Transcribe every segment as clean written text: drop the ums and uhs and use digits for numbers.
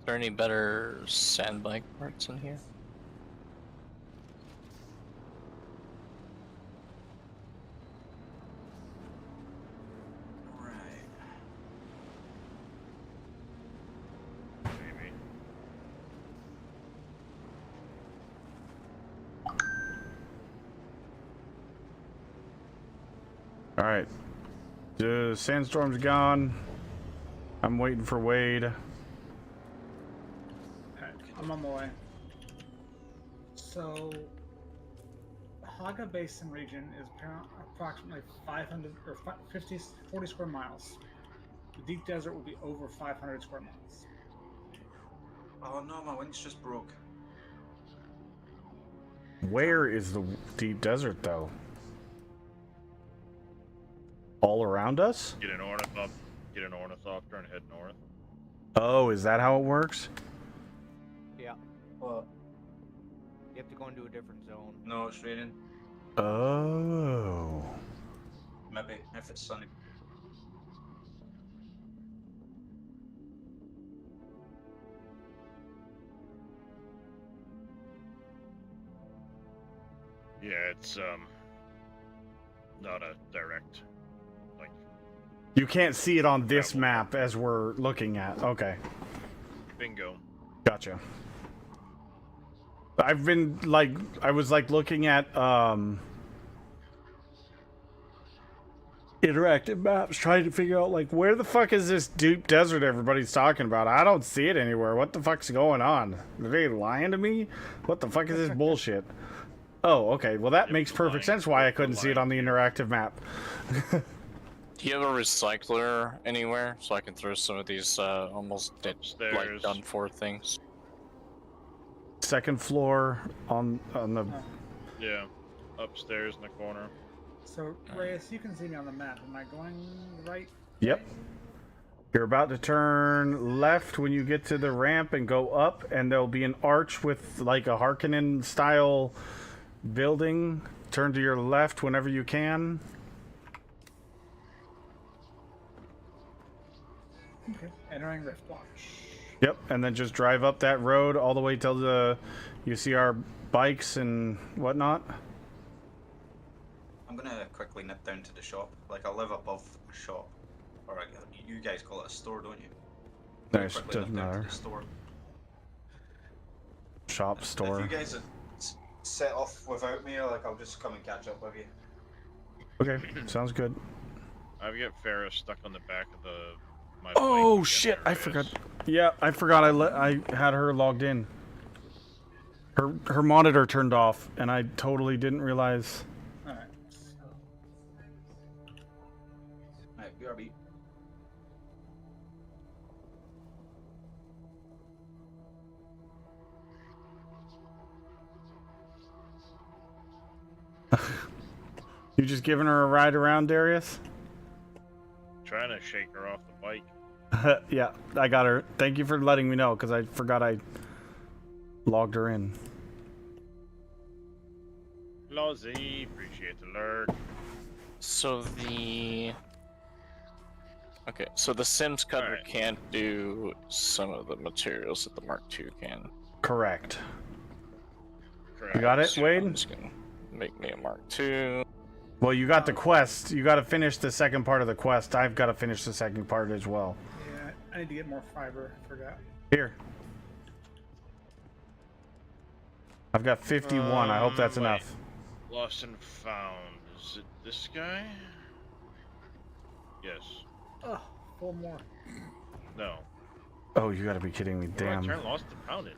there any better sand bike parts in here? Maybe. All right. The sandstorm's gone. I'm waiting for Wade. Alright, I'm on my way. So, Haga Basin region is approximately 500 or 40 square miles. The Deep Desert will be over 500 square miles. Oh no, my wind's just broke. Where is the deep desert, though? All around us? Get an ornithopter and head north. Oh, is that how it works? Yeah. What? You have to go into a different zone. No, it's raining. Oh. Maybe, if it's sunny. Yeah, it's not a direct link. You can't see it on this map as we're looking at. Okay. Bingo. Gotcha. I've been I was looking at interactive maps trying to figure out where the fuck is this deep desert everybody's talking about? I don't see it anywhere. What the fuck's going on? Are they lying to me? What the fuck is this bullshit? Oh, okay. Well, that makes perfect sense why I couldn't see it on the interactive map. Do you have a recycler anywhere so I can throw some of these almost dead, Upstairs. done for things? Second floor on the. Yeah, upstairs in the corner. So, Reyes, you can see me on the map. Am I going right? Yep. You're about to turn left when you get to the ramp and go up, and there'll be an arch with a Harkonnen style building. Turn to your left whenever you can. Okay. Entering Rift Watch. Yep, and then just drive up that road all the way till you see our bikes and whatnot. I'm gonna quickly nip down to the shop. I live above a shop. Or you guys call it a store, don't you? Nice, Quickly doesn't nip down to matter. the store. Shop, store. If you guys set off without me, I'll just come and catch up with you. Okay, sounds good. I've got Farrah stuck on the back of my Oh bike. shit! I There it forgot. is. Yeah, I forgot. I had her logged in. Her monitor turned off, and I totally didn't realize. Alright. Alright, BRB. You just giving her a ride around, Darius? Trying to shake her off the bike. Yeah, I got her. Thank you for letting me know, because I forgot I logged her in. Lozzie, appreciate the lurk. So the Sims cutter Alright. can't do some of the materials that the Mark II can. Correct. Correct. You got it, So Wade? I'm just gonna make me a Mark II. Well, you got the quest. You got to finish the second part of the quest. I've got to finish the second part as well. Yeah, I need to get more fiber. I forgot. Here. I've got 51. I hope that's Wait. enough. Lost and found. Is it this guy? Yes. Oh, 4 more. No. Oh, you got to be kidding me. Where do I Damn. turn lost and found into?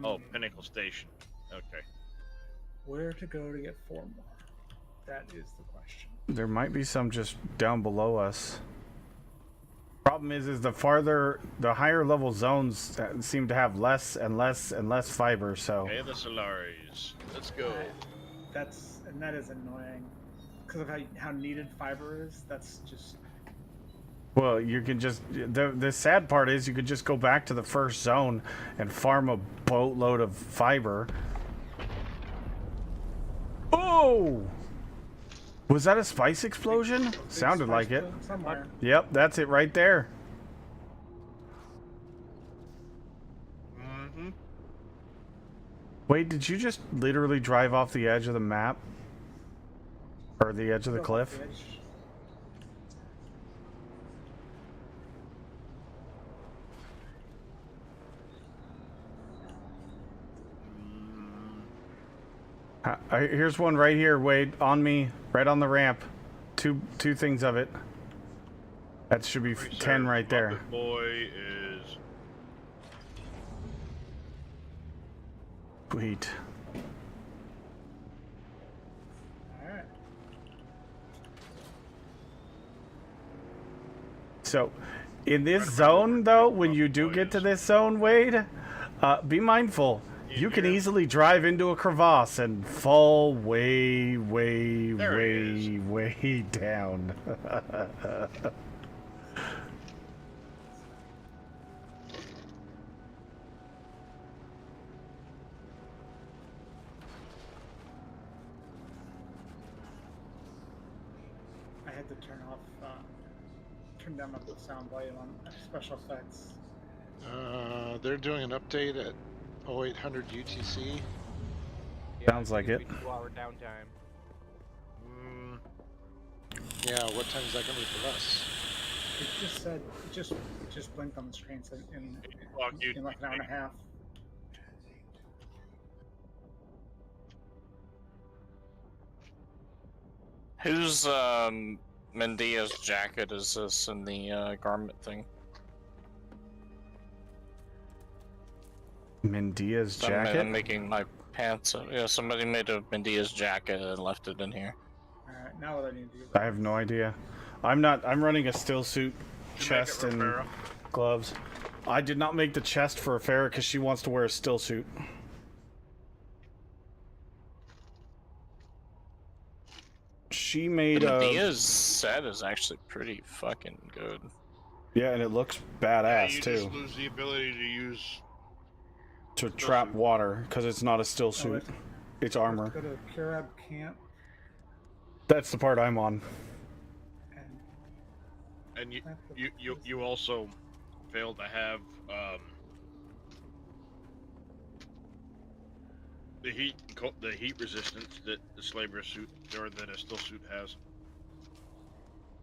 Oh, Pinnacle Station. Okay. Where to go to get 4 more? That is the question. There might be some just down below us. Problem is the higher level zones seem to have less and less and less fiber, so. Okay, the Solaris. Let's go. That is annoying. Because of how needed fiber is. That's just. Well, you can just, the sad part is you could just go back to the first zone and farm a boatload of fiber. Oh! Was that a spice explosion? Big Sounded spice like it. building somewhere. Yep, that's it right there. Mm-hmm. Wait, did you just literally drive off the edge of the map? Or the edge of the Go off cliff? edge. Here's one right here, Wade, on me, right on the ramp. Two things of it. That should be 10 right there. Muppet Boy is Sweet. Alright. So, in this zone, though, when you do get to this zone, Wade, be mindful. You can easily drive into a crevasse and fall way, way, There he way, way down. I had to turn down the sound volume on special effects. They're doing an update at 0800 UTC. Yeah, Sounds like it's it. 2-hour downtime. Yeah, what time is that going to be for us? It just said, it just blinked on the screen so in like an hour and a half. Whose Mendia's jacket is this in the garment thing? Mendia's I'm jacket? making my pants up. Yeah, somebody made a Mendia's jacket and left it in here. Alright, now what I need to do. I have no idea. I'm running a still suit, chest, and Rivera. gloves. I did not make the chest for Farrah because she wants to wear a still suit. She made The a... Mendia's set is actually pretty fucking good. Yeah, and it looks Yeah, badass, you too. just lose the ability to use. To trap suit. water, because it's not a still suit. it's- It's armor. Go to Kirab Camp That's the part I'm on. and And plant the- you also fail to have the heat resistance that the slaver suit or that a still suit has.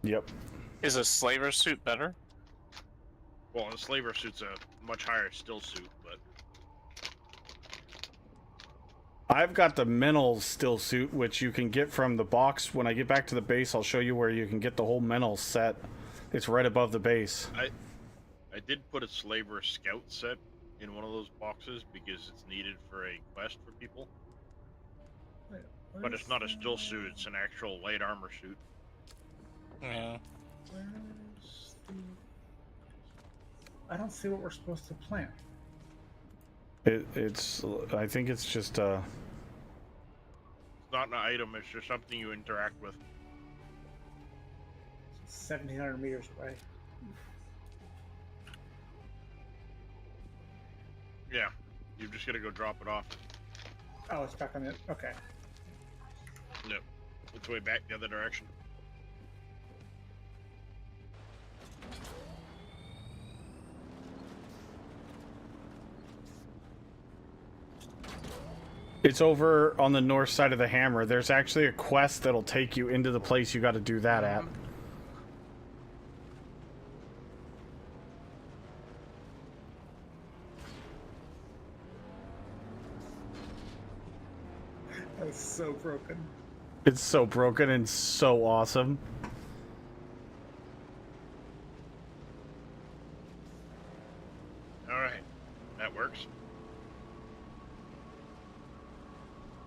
Yep. Is a slaver suit better? Well, the slaver suit's a much higher still suit, but I've got the mental still suit, which you can get from the box. When I get back to the base, I'll show you where you can get the whole mental set. It's right above the base. I did put a slaver scout set in one of those boxes because it's needed for a quest for people. Wait, what But is it's not a still that? suit; it's an actual light armor suit. Yeah. Where's the... I don't see what we're supposed to plant. It's. I think it's just. It's not an item; it's just something you interact with. 1,700 meters away. Yeah, you're just gonna go drop it off. Oh, it's back on it. Okay. No, it's way back the other direction. It's over on the north side of the hammer. There's actually a quest that'll take you into the place you got to do that at. That was so broken. It's so broken and so awesome. All right, that works.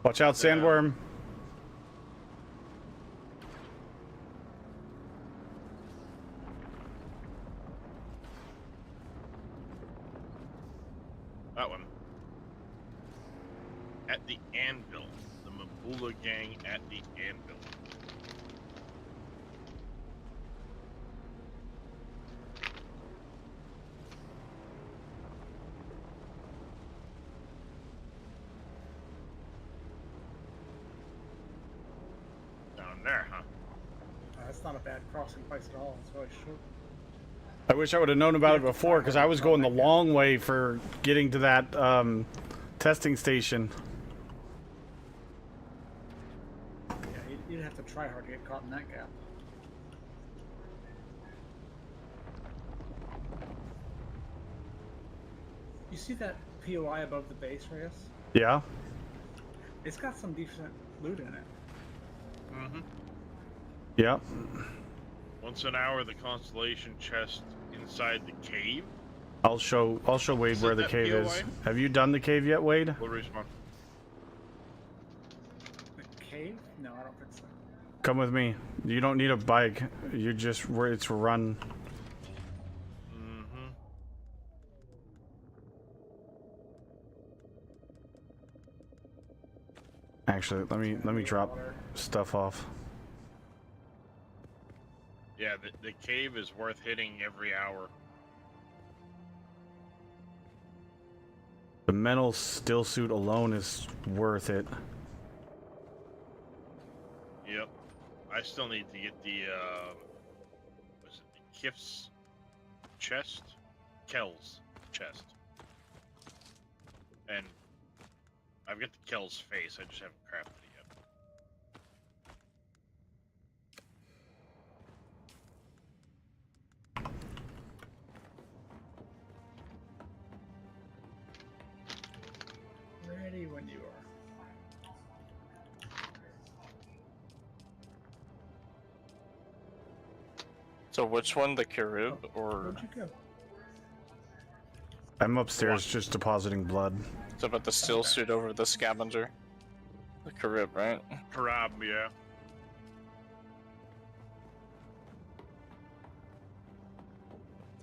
Watch out, sandworm. That one. At the anvil, the Mabula gang at the anvil. Down there, huh? That's not a bad crossing place at all. It's really short. I wish I would have known about it before, because I was going the long way for getting to that testing station. Yeah, you'd have to try hard to get caught in that gap. You see that POI above the base, Reyes? Yeah? It's got some decent loot in it. Mm-hmm. Yep. Once an hour, the constellation chest inside the cave I'll show Wade Is where it the that cave is. POI? Have you done the cave yet, Wade? will respawn. The cave? No, I don't think so. Come with me. You don't need a bike. You just where it's run. Mm-hmm. Actually, let me drop stuff off. Yeah, the cave is worth hitting every hour. The mental still suit alone is worth it. Yep. I still need to get the was it the Kif's chest? Kel's chest. And I've got the Kel's face, I just haven't crafted it yet. Ready when you are. So which one, the Carib or Where'd you go? I'm upstairs just depositing blood. it's about the steel suit over the scavenger? The Carib, right? Karab, yeah.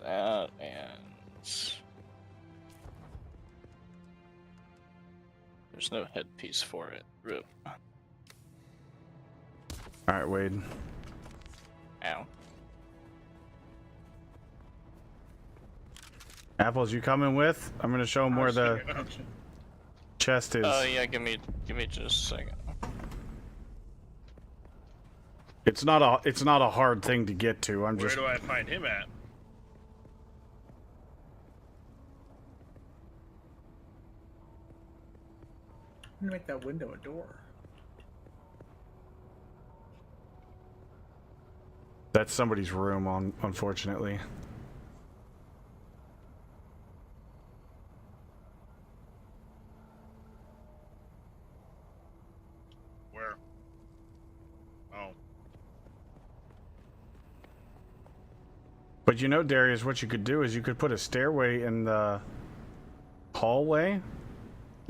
That and there's no headpiece for it. Rip. Alright, Wade. Ow. Apples, you coming with? I'm gonna show him where the Attention. chest is. Oh yeah, give me just a second. It's not a hard thing to get to. I'm Where just do I find him at? I'm gonna make that window a door. that's somebody's room unfortunately. Where? Oh. But you know, Darius, what you could do is you could put a stairway in the hallway,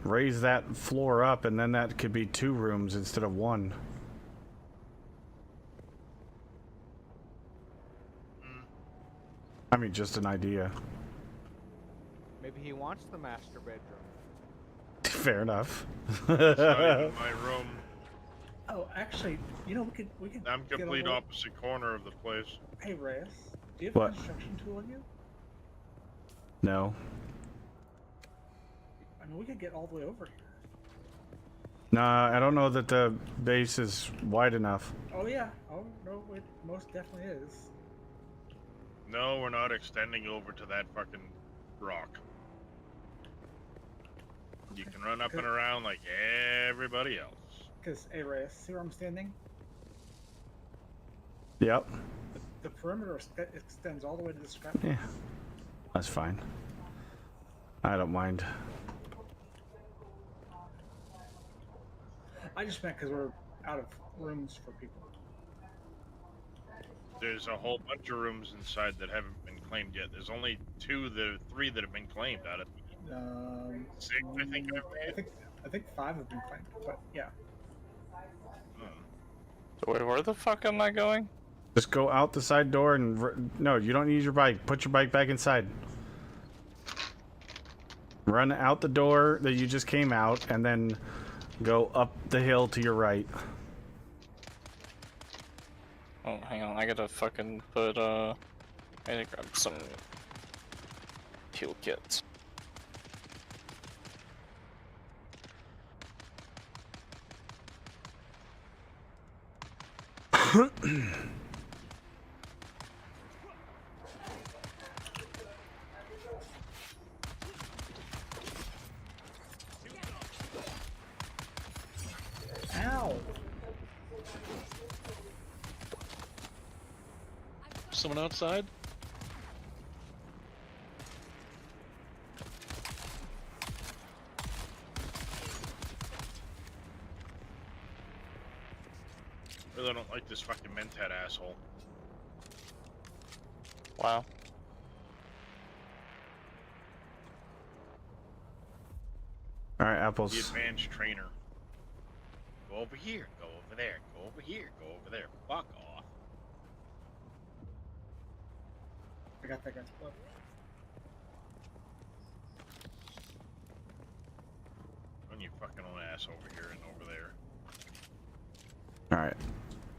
raise that floor up, and then that could be 2 rooms instead of 1. I mean, just an idea. Maybe he wants the master bedroom. Fair enough. It's not even my room. Oh, actually, you know we could. I'm get a complete little- opposite corner of the place. Hey Reyes, do you have What? a construction tool in you? No. I mean, we could get all the way over here. Nah, I don't know that the base is wide enough. Oh yeah. Oh no, it most definitely is. No, we're not extending over to that fucking rock. You can run up and around like everybody else. Because, hey Reyes, see where I'm standing? Yep. The perimeter extends all the way to the scrap. Yeah. That's fine. I don't mind. I just meant because we're out of rooms for people. There's a whole bunch of rooms inside that haven't been claimed yet. There's only 3 that have been claimed out of 6, I think. I think 5 have been claimed, but yeah. So where the fuck am I going? Just go out the side door and... No, you don't use your bike. Put your bike back inside. Run out the door that you just came out, and then go up the hill to your right. Oh, hang on, I gotta fucking put, I need to grab some heal kits. Someone outside? Really don't like this fucking Mentat asshole. Wow. All right, The apples. advanced trainer. Go over here, go over there, go over here, go over there. Fuck off. I got that guy's blood. Run your fucking own ass over here and over there. All right,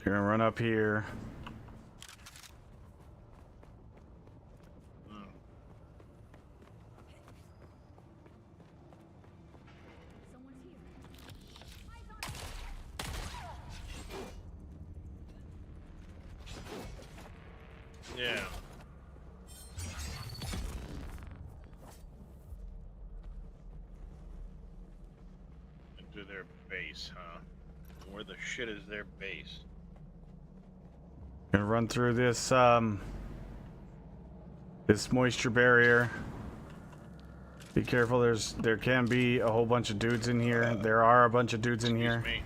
you're gonna run up here. Mm. Yeah. Into their base, huh? Where the shit is their base? Gonna run through this this moisture barrier. Be careful. There can be a whole bunch of dudes in here. There are a bunch of dudes in here. Excuse me.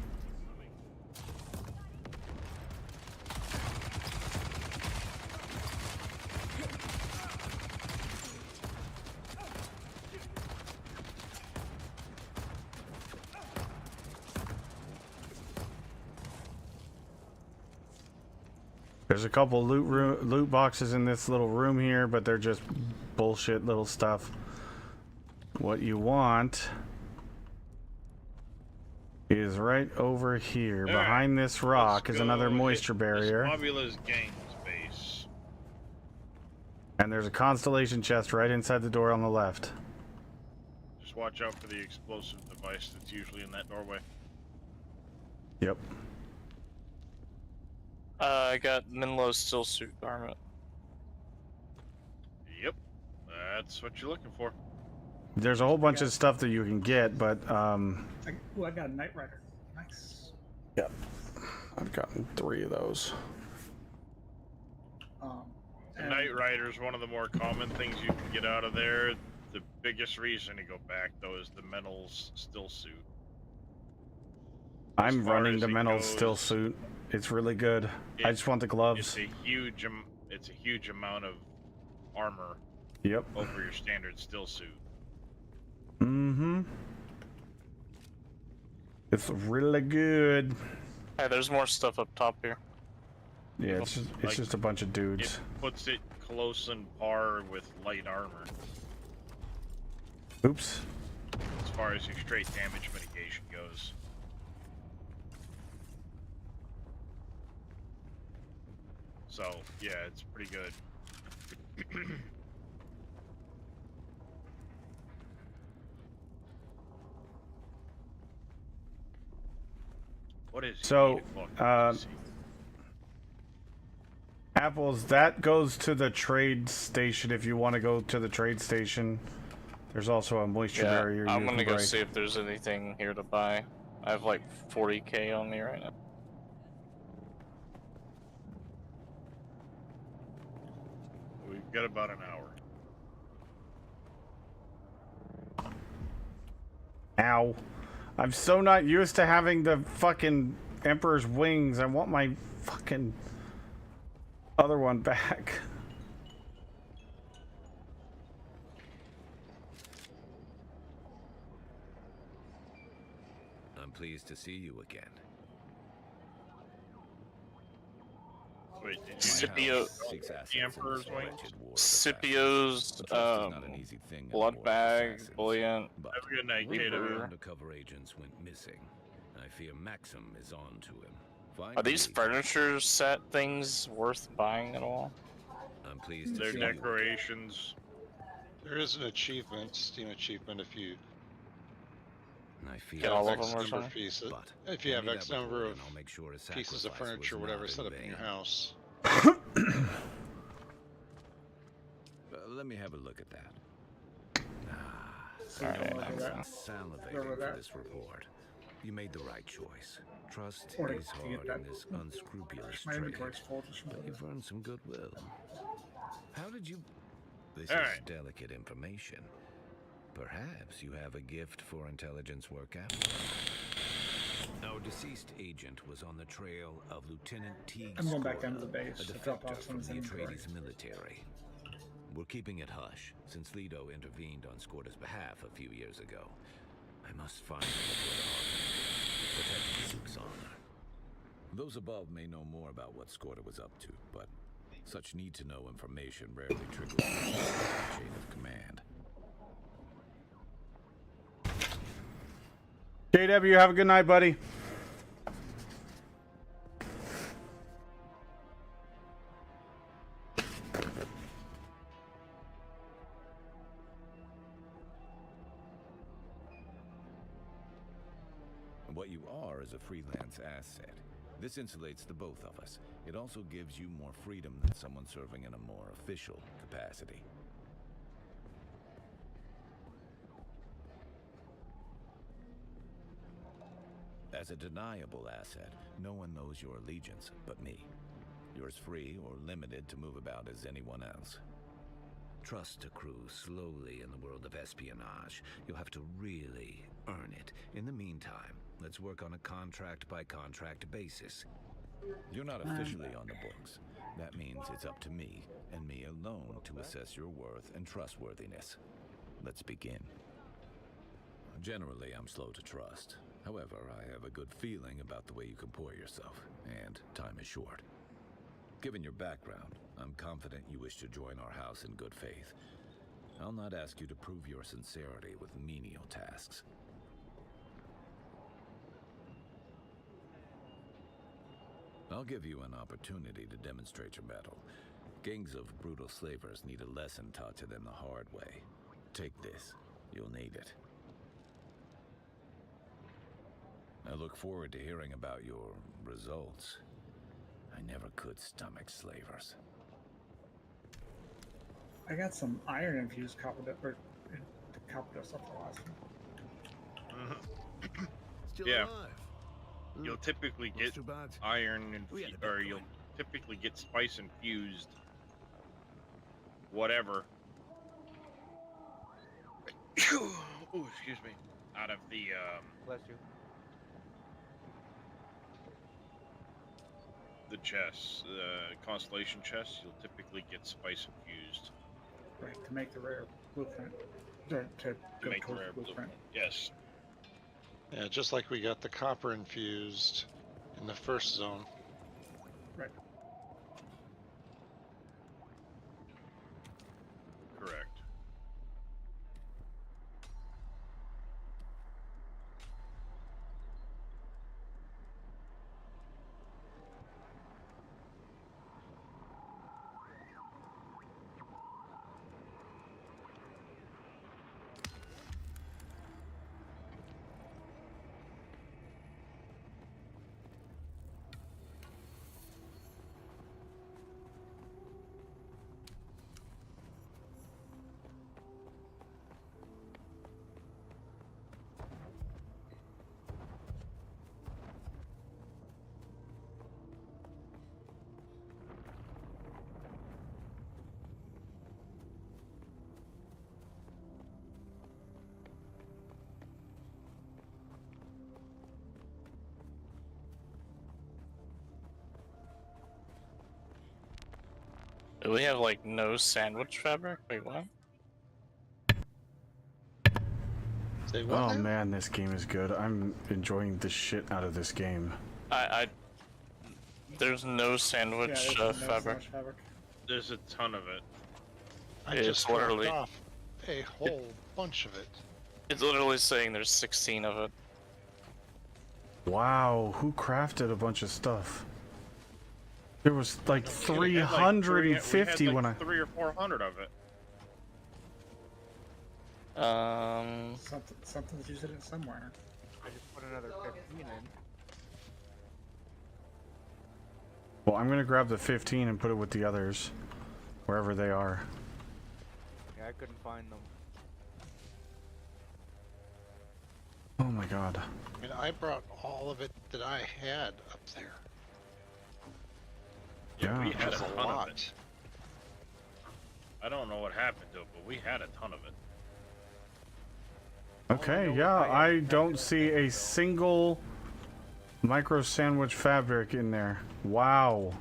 There's a couple loot boxes in this little room here, but they're just bullshit little stuff. What you want is right over here. All right, Behind this rock let's is another go moisture hit barrier. This Mobula's gang's base. And there's a constellation chest right inside the door on the left. Just watch out for the explosive device that's usually in that doorway. Yep. I got Minlo's still suit garment. Yep, that's what you're looking for. There's a whole bunch of stuff that you can get, but I got a Knight Rider. Nice. yep. I've gotten 3 of those. The And Knight Rider is one of the more common things you can get out of there. The biggest reason to go back, though, is the Mental's still suit. I'm far running as the it mental goes, still suit. It's really good. I just want the gloves. It's a huge amount of armor Yep. over your standard still suit. Mm-hmm. It's really good. Hey, there's more stuff up top here. Yeah, it's Like, just a bunch of It dudes. puts it close in par with light armor Oops. as far as your straight damage mitigation goes. So, yeah, it's pretty good. What is So, 8 o'clock? Apples, that goes to the trade station if you want to go to the trade station. There's also a moisture Yeah, barrier I'm you gonna can go break. see if there's anything here to buy. I have like 40k on me right now. We've got about an hour. Ow. I'm so not used to having the fucking Emperor's wings. I want my fucking other one back. I'm pleased to see you again. Wait, did you Scipio- Seeks assets the in Emperor's this wings? wretched war of Scipio's assassins. But trust is not an easy thing in a blood war of bag, assassins. bullion. But Have a good night, one of Cato. our undercover agents went missing. I fear Maxim is on to him. Find Are these me. furniture set things worth buying at all? I'm pleased to Their see you. decorations. There is an achievement, Steam achievement, if you I fear Get all have of X them or number of something? pieces. But If you have hand me X that number report of and I'll make sure a pieces of sacrifice furniture, was whatever, not set up in your vain. house. Let me have a look at that. Ah, So you Alright, don't wanna do I'm that. fine. salivating Where for was that? this report. You made the right choice. Trust Or to is get hard that- in this unscrupulous My trade, inventory's full. Just but remember you've earned some goodwill. How did you... This All is right. delicate information. Perhaps you have a gift for intelligence work after all. Our deceased agent was on the trail of Lieutenant Teague I'm going back Scorda, down to the base a to drop defector off some from of the his inventory. Atreides military. We're keeping it hush, since Leto intervened on Scorda's behalf a few years ago. I must find him before the holidays, protect Luke's honor. Those above may know more about what Scorda was up to, but such need-to-know information rarely trickles down the chain of command. JW, have a good night, buddy. What you are is a freelance asset. This insulates the both of us. It also gives you more freedom than someone serving in a more official capacity. As a deniable asset, no one knows your allegiance but me. You're as free or limited to move about as anyone else. Trust accrues slowly in the world of espionage. You'll have to really earn it. In the meantime, let's work on a contract-by-contract basis. You're not officially on the books. That means it's up to me, and me alone, to assess your worth and trustworthiness. Let's begin. Generally, I'm slow to trust. However, I have a good feeling about the way you comport yourself, and time is short. Given your background, I'm confident you wish to join our house in good faith. I'll not ask you to prove your sincerity with menial tasks. I'll give you an opportunity to demonstrate your mettle. Gangs of brutal slavers need a lesson taught to them the hard way. Take this. You'll need it. I look forward to hearing about your results. I never could stomach slavers. I got some iron infused copper dust off the last one. Still Yeah. alive. You'll typically Not get too bad. iron We had a bit or going. you'll typically get spice infused whatever. Oh, excuse me. Out of the Bless you. the chests, the constellation chests, you'll typically get spice infused Right, to make the rare blueprint. To to go make the towards rare the blueprint. blueprint. Yes. Yeah, just like we got the copper infused in the first zone. Right. Correct. Do we have like no sandwich fabric? Wait, what? Say what Oh now? man, this game is good. I'm enjoying the shit out of this game. There's no sandwich Yeah, there's no so fabric. much fabric. There's a ton of it. I It's just dropped literally- off a whole bunch of it. It's literally saying there's 16 of it. Wow, who crafted a bunch of stuff? There was like We had like 350 when I. 300 or 400 of it. Something's using it somewhere. I just put another 15 in. Well, I'm gonna grab the 15 and put it with the others, wherever they are. Yeah, I couldn't find them. Oh my god. I mean, I brought all of it that I had up there. Yeah, we Yeah. had a That's a ton of lot. it. I don't know what happened to it, but we had a ton of it. Okay, yeah, I don't see a single micro sandwich fabric in there. Wow.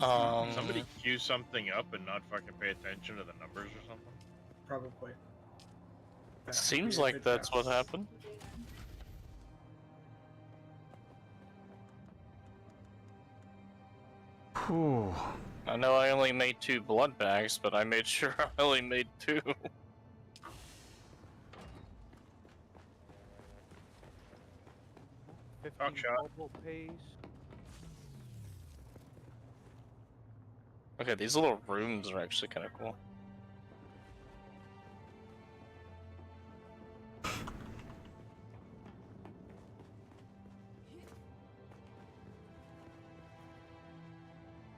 Somebody queue something up and not fucking pay attention to the numbers or something? Probably. That Seems would be a like good that's what guess. happened. Whew. I know I only made 2 blood bags, but I made sure I only made 2. 15 shot. cobalt paste. Okay, these little rooms are actually kind of cool.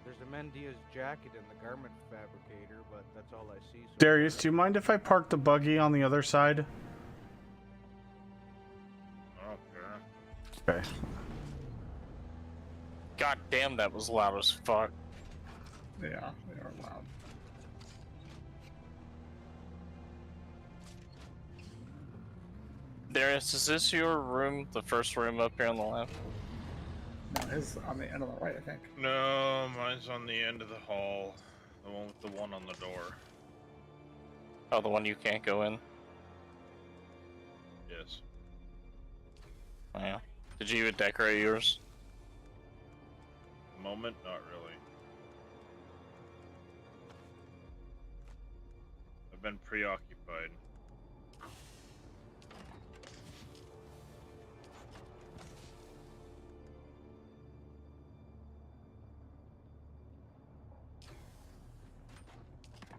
There's a Mendia's jacket in the garment fabricator, but that's all I see. So Darius, do you mind if I park the buggy on the other side? I don't care. Okay. God damn, that was loud as fuck. Yeah, they are loud. Darius, is this your room? The first room up here on the left? No, his on the end on the right, I think. No, mine's on the end of the hall. The one with the one on the door. Oh, the one you can't go in? Yes. Oh, yeah. Did you even decorate yours? The moment, not really. I've been preoccupied.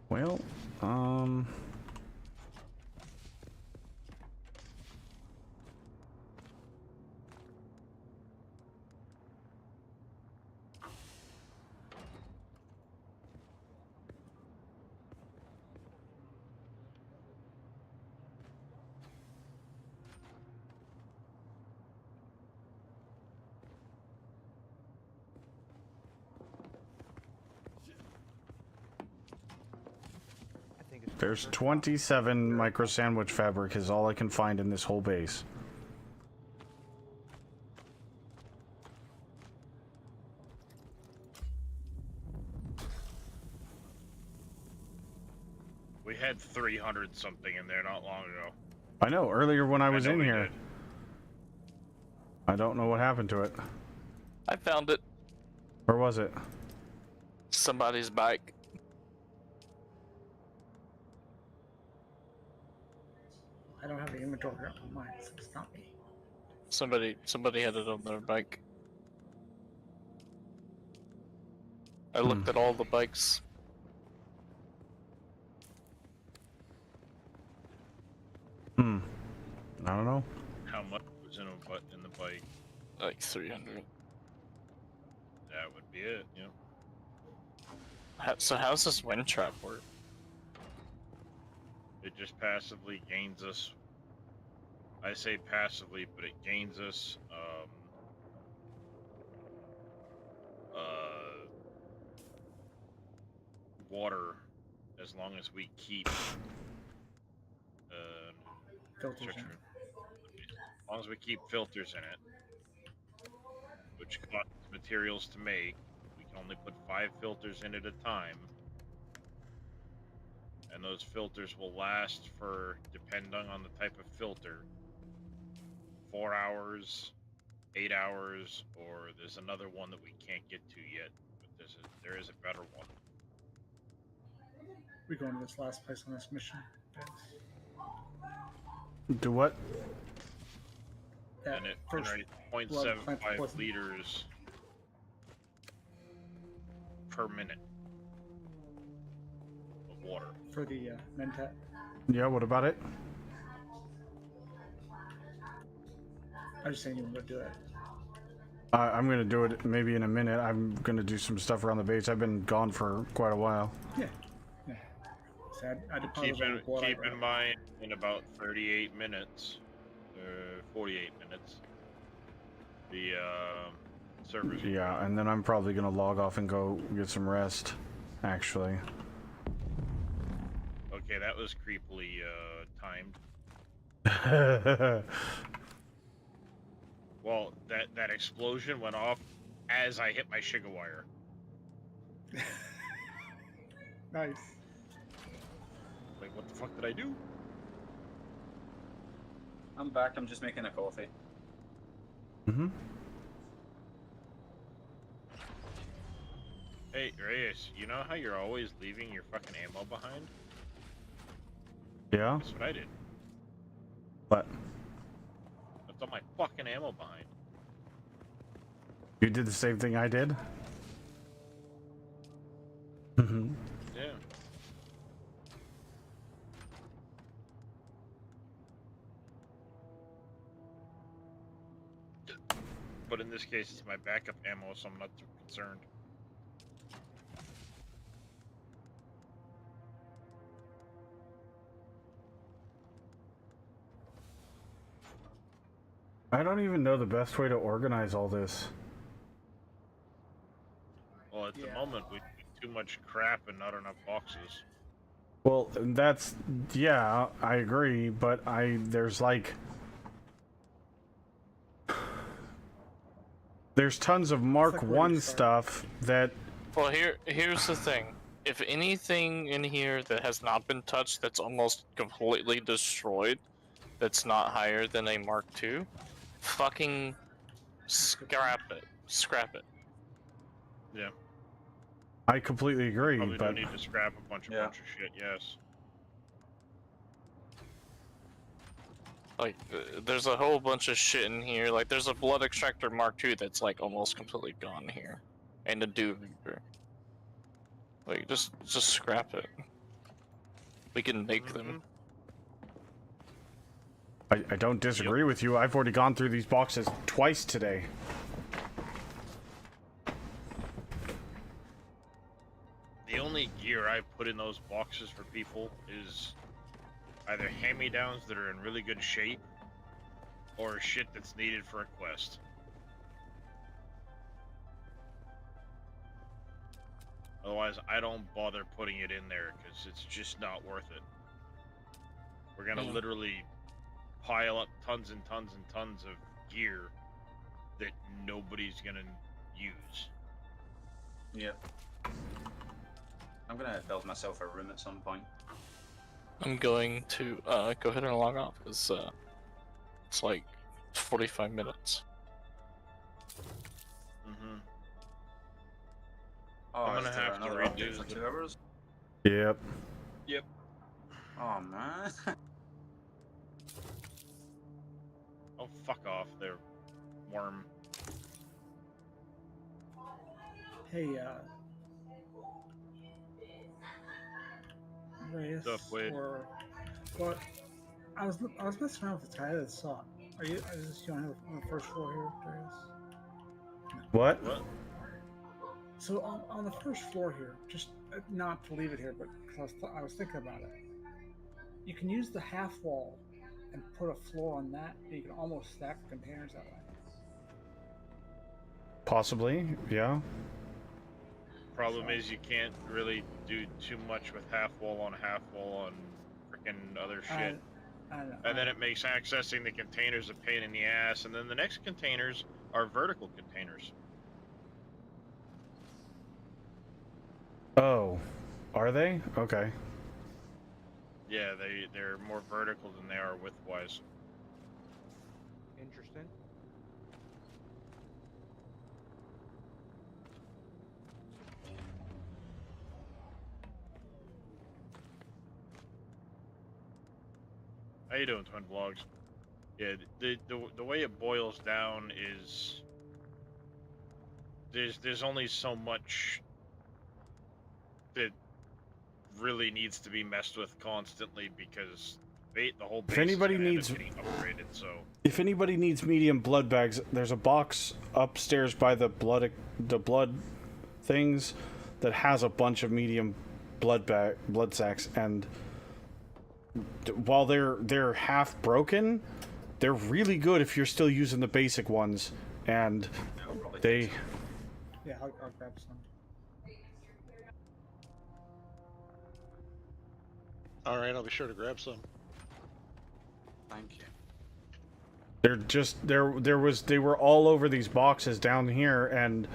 Well, I think it's there's 27 micro sandwich fabric is all I can find in this whole base. We had 300 something in there not long ago. I know, earlier when I was know in we here. did. I don't know what happened to it. I found it. Where was it? Somebody's bike. I don't have the inventory on mine, so it's not me. Somebody had it on their bike. I looked at all the bikes. I don't know. How much was in the bike? Like 300. That would be it, you know. So how's this wind trap work? It just passively gains us. I say passively, but it gains us water as long as we keep Filters check in. your- as long as we keep filters in it, which costs materials to make. We can only put 5 filters in at a time. And those filters will last for, depending on the type of filter, 4 hours, 8 hours, or there's another one that we can't get to yet, but there is a better one. We go into this last place on this mission. Do what? That And it first generates blood 0.75 plant poison. liters per minute of water. for the Mentat. Yeah, what about it? I was just saying you want to do it. I'm gonna do it maybe in a minute. I'm gonna do some stuff around the base. I've been gone for quite a while. Yeah. Yeah. So I deposited all the blood I Keep got. in mind, in about 38 minutes, 48 minutes, the servers. will Yeah, and then I'm probably gonna log off and go get some rest. Actually. Okay, that was creepily timed. Well, that explosion went off as I hit my Shiga wire. Nice. Like, what the fuck did I do? I'm back. I'm just making a coffee. Mm-hmm. Hey, Reyes, you know how you're always leaving your fucking ammo behind? Yeah. That's what I did. What? Left all my fucking ammo behind. You did the same thing I did? Mm-hmm. Yeah. But in this case, it's my backup ammo, so I'm not too concerned. I don't even know the best way to organize all this. Well, at the Yeah. moment, we do too much crap and not enough boxes. Well, that's, yeah, I agree, but there's like, there's tons of Mark like where 1 you start. stuff that, Well, here's the thing. If anything in here that has not been touched, that's almost completely destroyed, that's not higher than a Mark II, fucking scrap it. Scrap it. Yeah. I completely agree, Probably but don't need to scrap a bunch of shit, yes. Like, there's a whole bunch of shit in here. Like, there's a blood extractor Mark II that's like almost completely gone here, and a Dew Reaper. Like, just scrap it. We can make them. I don't disagree with you. I've already gone through these boxes twice today. The only gear I put in those boxes for people is either hand-me-downs that are in really good shape, or shit that's needed for a quest. Otherwise, I don't bother putting it in there, because it's just not worth it. We're gonna literally pile up tons and tons and tons of gear that nobody's gonna use. Yep. I'm gonna build myself a room at some point. I'm going to go ahead and log off because it's like 45 minutes. Mm-hmm. Oh, I'm is gonna there have to another redo update for the- 2 hours? Yep. Yep. Oh man. Oh, fuck off, there, worm. Hey, Reyes, Stuff, Wade. or what? I was messing around with the tile that saw. Are you? Is you on the first floor here, Reyes? What? What? So on the first floor here, just not to leave it here, but because I was thinking about it, you can use the half wall and put a floor on that. And you can almost stack the containers that way. Possibly, yeah. Problem is you can't really do too much with half wall on frickin' other shit. I don't know. And then it makes accessing the containers a pain in the ass, and then the next containers are vertical containers. Oh, are they? Okay. Yeah, they're more vertical than they are widthwise. Interesting. How you doing, Twin Vlogs? Yeah, the way it boils down is there's only so much that really needs to be messed with constantly because the whole base anybody is gonna end needs- up getting upgraded. So If anybody needs medium blood bags, there's a box upstairs by the blood things that has a bunch of medium blood sacks, and while they're half broken, they're really good if you're still using the basic ones, and I'll probably they. take some. Yeah, I'll grab some. All right, I'll be sure to grab some. Thank you. They're just they were all over these boxes down here, and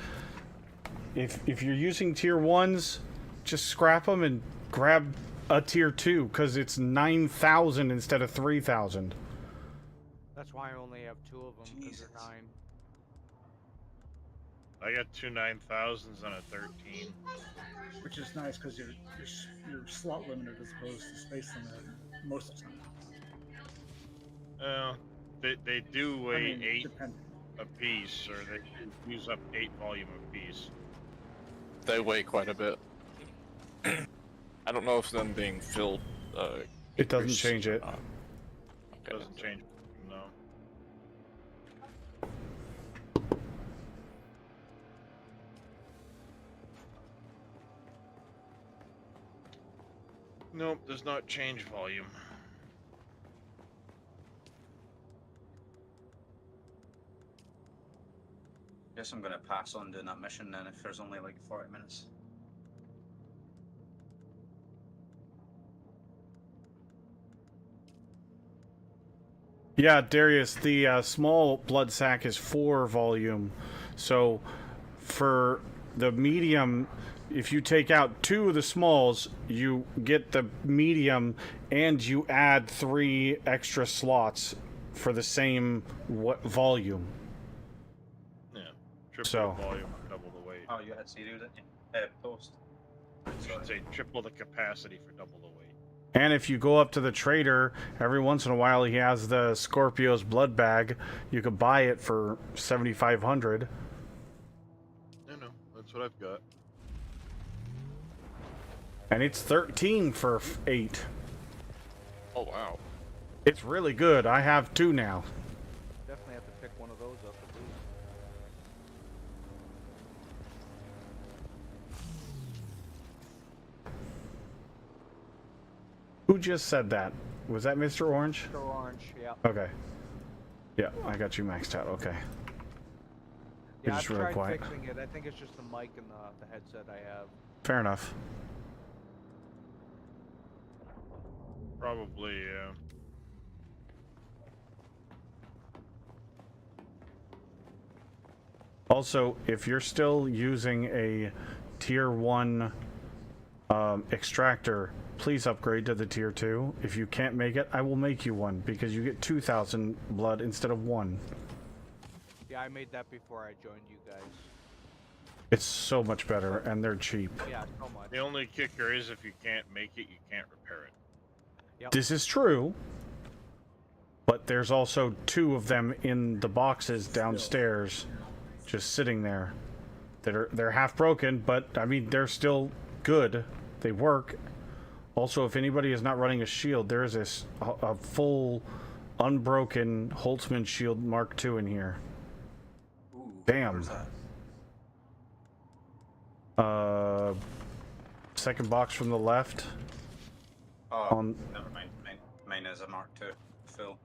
if you're using tier 1s, just scrap them and grab a tier 2 because it's 9,000 instead of 3,000. That's why I only have 2 of them, because Jesus. they're 9. I got 2 9,000s and a 13. Which is nice because you're slot limited as opposed to space limited most of the time. They do weigh I mean, 8 depend. a piece, or they use up 8 volume a piece. They weigh quite a bit. I don't know if them being filled. It doesn't increase change or it. not. Okay. Doesn't change. No. Nope, does not change volume. Guess I'm gonna pass on doing that mission then if there's only like 40 minutes. Yeah, Darius, the small blood sac is 4 volume. So for the medium, if you take out 2 of the smalls, you get the medium and you add 3 extra slots for the same volume. Yeah. Triple So- the volume, double the weight. Oh, you had Siri, didn't you? Post. I should say triple the capacity for double the weight. And if you go up to the trader, every once in a while he has the Scorpio's blood bag. You could buy it for 7,500. No, that's what I've got. And it's 13 for 8. Oh wow. It's really good. I have 2 now. Definitely have to pick one of those up at least. Who just said that? Was that Mr. Orange? Mr. Orange, yeah. Okay. Yeah, I got you maxed out. Okay. Yeah, I've just really tried quiet. fixing it. I think it's just the mic and the headset I have. Fair enough. Probably, yeah. Also, if you're still using a tier 1 extractor, please upgrade to the tier 2. If you can't make it, I will make you one because you get 2,000 blood instead of 1. Yeah, I made that before I joined you guys. It's so much better and they're cheap. Yeah, so much. The only kicker is if you can't make it, you can't repair it. Yep. This is true. But there's also 2 of them in the boxes downstairs just sitting there. They're half broken, but I mean they're still good. They work. Also, if anybody is not running a shield, there is a full unbroken Holtzman shield Mark II in here. Ooh, Damn. where's that? Second box from the left. Oh, never mind. Mine is a Mark II full.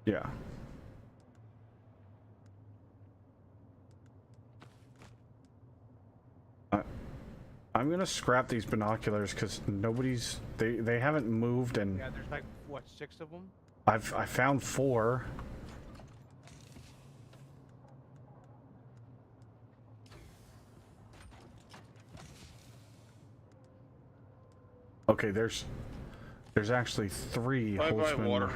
Yeah. I'm gonna scrap these binoculars because nobody's they haven't moved, and Yeah, there's like, what, 6 of them? I found 4. Okay, there's actually 3 Bye-bye, Holtzman. water.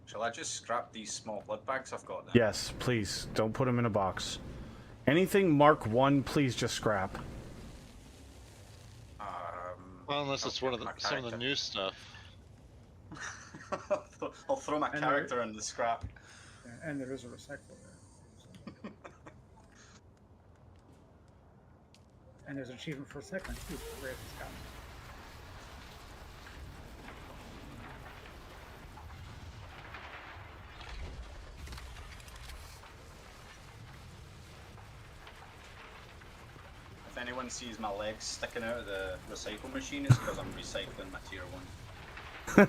Shall I just scrap these small blood bags I've got then? Yes, please don't put them in a box. Anything Mark 1, please just scrap. Well, unless I'll it's one of give the my some of the character. new stuff. I'll throw my And character in the scrap. And there is a recycle there. So. And there's an achievement for recycling too. Rare has gotten. I anyone sees my legs sticking out of the recycle machine, it's because I'm recycling my tier 1.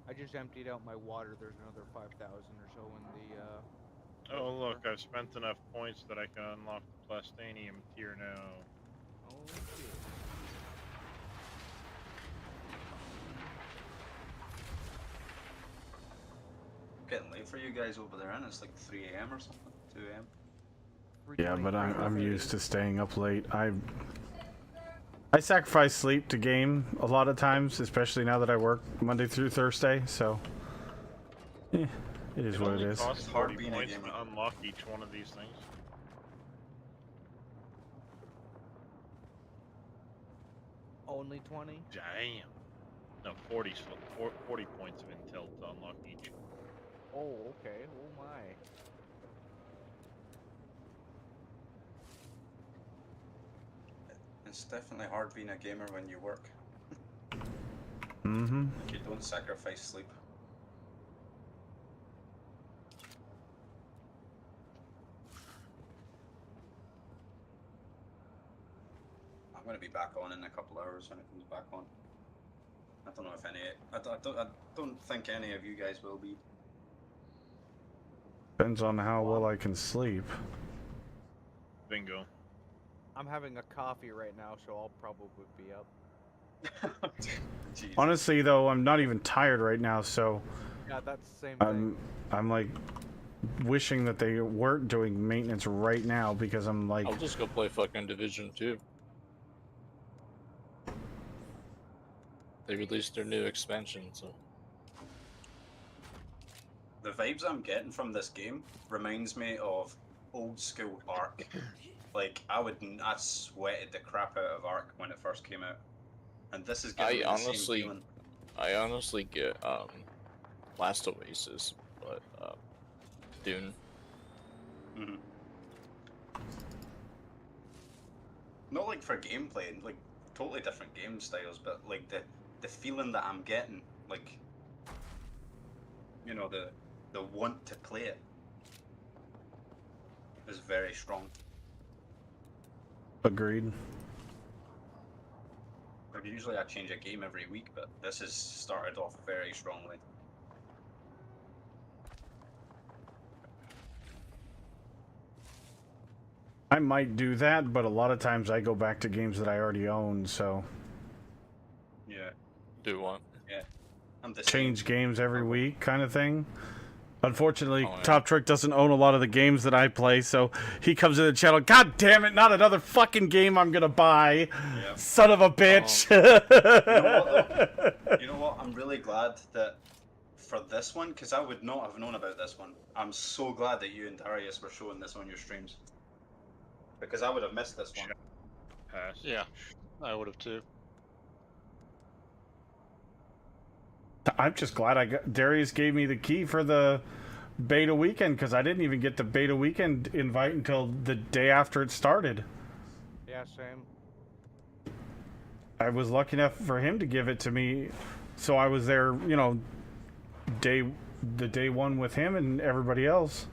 I just emptied out my water. There's another 5,000 or so in the. Oh look, I've spent enough points that I can unlock the Plastanium tier now. Oh shit. Getting late for you guys over there, and it's like 3 a.m. or something, 2 a.m. Yeah, but I'm used to staying up late. I sacrifice sleep to game a lot of times, especially now that I work Monday through Thursday. So, it is what it is. It costs It's hard 40 being a points gamer. to unlock each one of these things. Only 20? Damn. No, 40 points of intel to unlock each. Oh, okay. Oh my. It's definitely hard being a gamer when you work. Mm-hmm. You don't sacrifice sleep. I'm gonna be back on in a couple hours when it comes back on. I don't know if any. I don't think any of you guys will be. Depends on how well I can sleep. Bingo. I'm having a coffee right now, so I'll probably be up. Jeez. Honestly, though, I'm not even tired right now, so Yeah, that's the same thing. I'm like wishing that they weren't doing maintenance right now because I'm like, I'll just go play fucking Division 2. They released their new expansion, so. The vibes I'm getting from this game reminds me of old school Ark. Like I sweated the crap out of Ark when it first came out, and this is giving me the same feeling. I honestly get Last Oasis, but Dune. Mhm. Not like for gameplay, like totally different game styles, but like the feeling that I'm getting, like you know the want to play it is very strong. agreed. Like usually I change a game every week, but this has started off very strongly. I might do that, but a lot of times I go back to games that I already own, so Yeah, Do what? I'm the change games every week kind of thing. Unfortunately, Oh, yeah. Top Trick doesn't own a lot of the games that I play, so he comes to the channel, God damn it, not another fucking game I'm gonna buy. Yeah. Son of a bitch. You know what? I'm really glad that for this one, because I would not have known about this one. I'm so glad that you and Darius were showing this on your streams, because I would have missed this one. Pass. Yeah, I would have too. I'm just glad Darius gave me the key for the beta weekend, because I didn't even get the beta weekend invite until the day after it started. Yeah, same. I was lucky enough for him to give it to me, so I was there, you know, the day one with him and everybody else.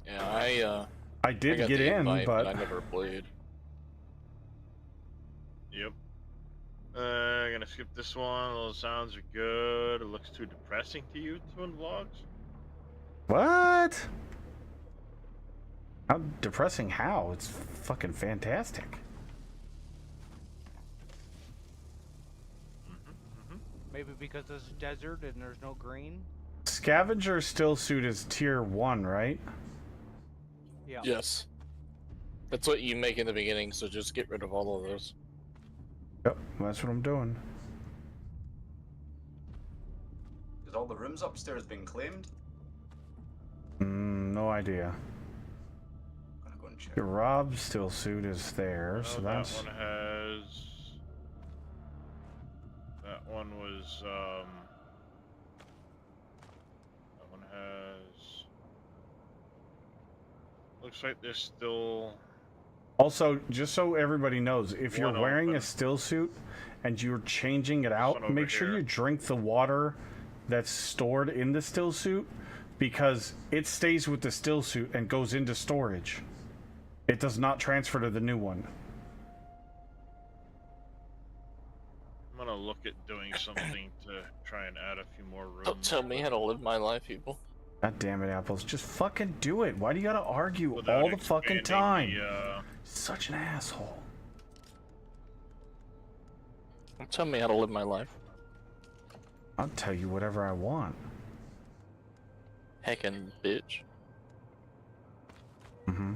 Yeah, I did got get the in, invite, but I never played. Yep. Gonna skip this one. Those sounds are good. It looks too depressing to you, Twin Vlogs. what? How depressing? How? It's fucking fantastic. Maybe because it's desert and there's no green? Scavenger still suit is tier 1, right? Yeah. Yes. That's what you make in the beginning, so just get rid of all of those. Yep, that's what I'm doing. Is all the rooms upstairs been claimed? No idea. I'm gonna go and check. Your Rob still suit is there, so Oh, that's... that one has. That one was. That one has. Looks like there's still. Also, just so everybody knows, if you're One wearing open. a still suit and you're changing it out, one over make sure here. you drink the water that's stored in the still suit because it stays with the still suit and goes into storage. It does not transfer to the new one. I'm gonna look at doing something to try and add a few more rooms. Don't tell me how to live my life, people. God damn it, Apples. Just fucking do it. Why do you gotta argue without all the fucking time? expanding the, Such an asshole. Don't tell me how to live my life. I'll tell you whatever I want. Heckin' bitch. Mm-hmm.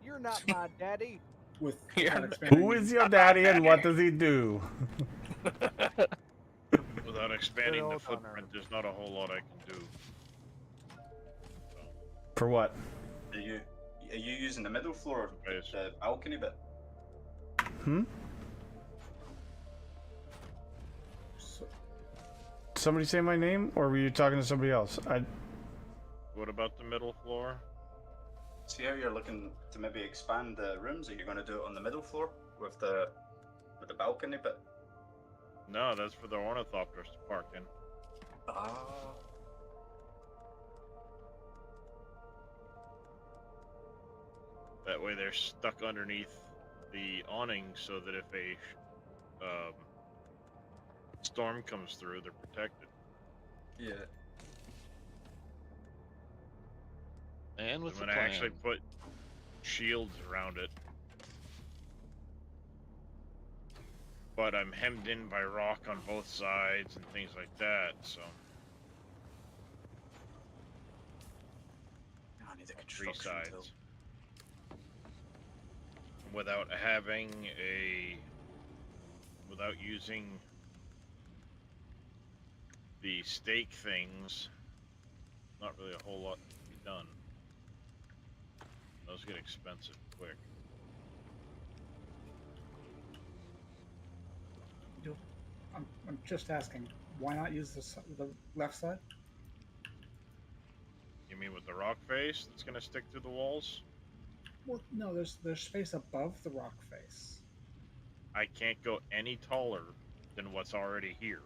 You're not my daddy. With Yeah. that expanding- Who is your daddy and what does he do? without expanding the old hunter. footprint, there's not a whole lot I can do. For what? Are you using the middle floor, Yes. the balcony bit? Hmm? So, Somebody say my name, or were you talking to somebody else? What about the middle floor? See how you're looking to maybe expand the rooms? Are you going to do it on the middle floor with the balcony bit? No, that's for the ornithopters to park in. Ah. That way they're stuck underneath the awning so that if a storm comes through, they're protected. Yeah. And I'm with the gonna plan. actually put shields around it. But I'm hemmed in by rock on both sides and things like that, so I need a three construction sides. tool. Without using the stake things, not really a whole lot to be done. Those get expensive quick. I'm just asking, why not use the left side? You mean with the rock face that's gonna stick to the walls? Well, no, there's space above the rock face. I can't go any taller than what's already here.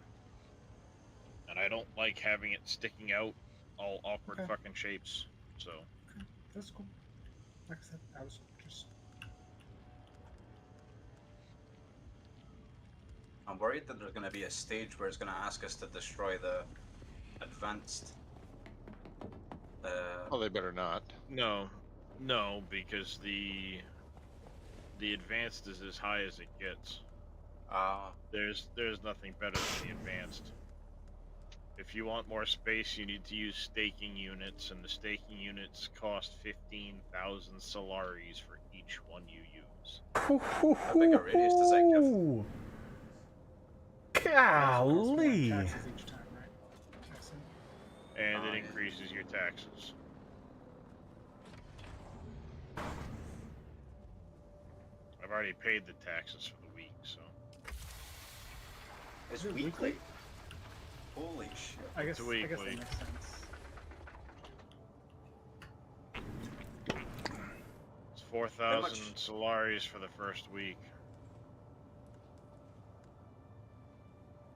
And I don't like having it sticking out all awkward Okay. fucking shapes. So Okay, that's cool. Like I said, I was just I'm worried that there's going to be a stage where it's going to ask us to destroy the advanced. Oh, they better not. no, because the advanced is as high as it gets. There's nothing better than the advanced. If you want more space, you need to use staking units, and the staking units cost 15,000 Solaris for each one you use. How big a radius does that give? Golly. taxes each time, right? Taxing. And Oh, it yeah. increases your taxes. I've already paid the taxes for the week, so It's Is it weekly. weekly? Holy shit. I guess It's that weekly. makes sense. it's 4,000 much- Solaris for the first week.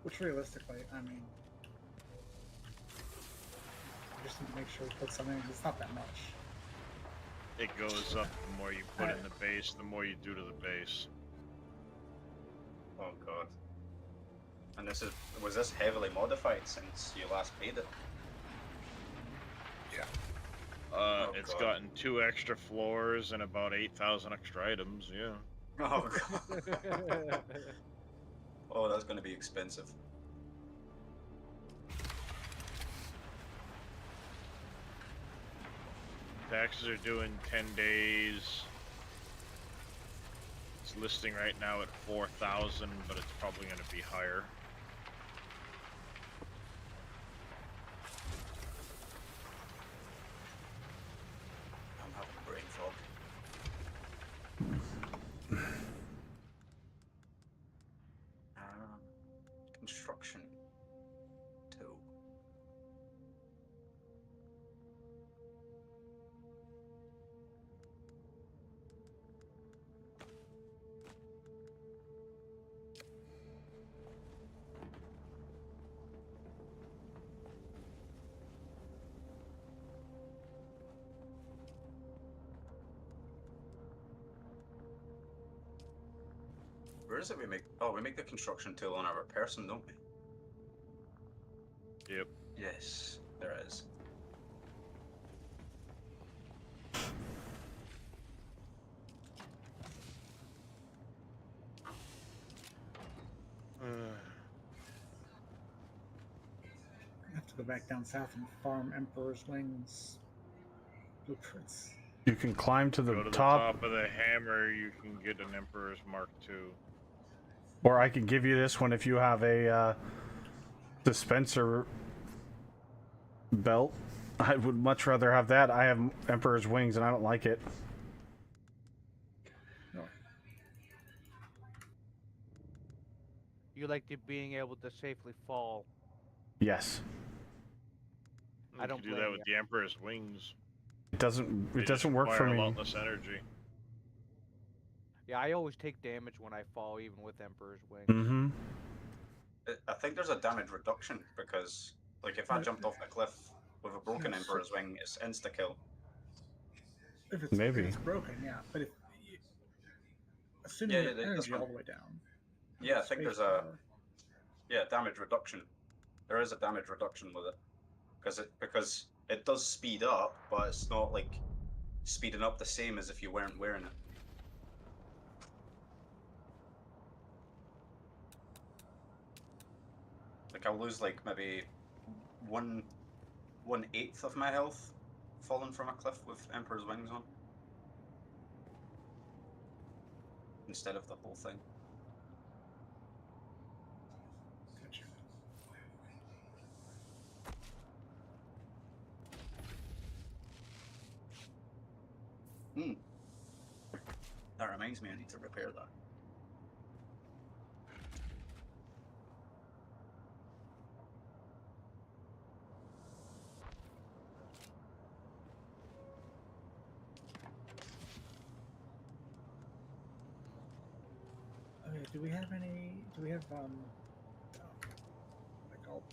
Which realistically, I mean, we just need to make sure we put something. It's not that much. It goes up the more you put in the base, the more you do to the base. Oh god. And was this heavily modified since you last paid it? Oh, It's God. gotten 2 extra floors and about 8,000 extra items, yeah. Oh god. Oh, that's going to be expensive. Taxes are due in 10 days. It's listing right now at 4,000, but it's probably going to be higher. I'm having a brain fog. Construction 2. Where is it we make? Oh, we make the construction tool on our person, don't we? Yep. Yes, there it is. I have to go back down south and farm Emperor's Wings blueprints. You can climb to the, Go to the top, top of the hammer, you can get an Emperor's Mark II. or I can give you this one if you have a dispenser belt. I would much rather have that. I have Emperor's Wings and I don't like it. No. You like to being able to safely fall. Yes. I don't You can do blame that with the Emperor's Wings. It doesn't. They It just doesn't work for require me. a lot less energy. Yeah, I always take damage when I fall, even with Emperor's Wings. Mm-hmm. I think there's a damage reduction because, like, if I jumped off the cliff with a broken Yes. Emperor's Wing, it's insta kill. If it's, Maybe. if it's broken, yeah. But if assuming Yeah, you yeah, have that's energy fine. all the way down. Yeah, I think there's a spacebar. damage reduction. There is a damage reduction with it because it does speed up, but it's not like speeding up the same as if you weren't wearing it. Like I'll lose like maybe 1/8 of my health falling from a cliff with Emperor's Wings on, instead of the whole thing. Gotcha. That reminds me, I need to repair that. Okay, do we have any? Do we have like all?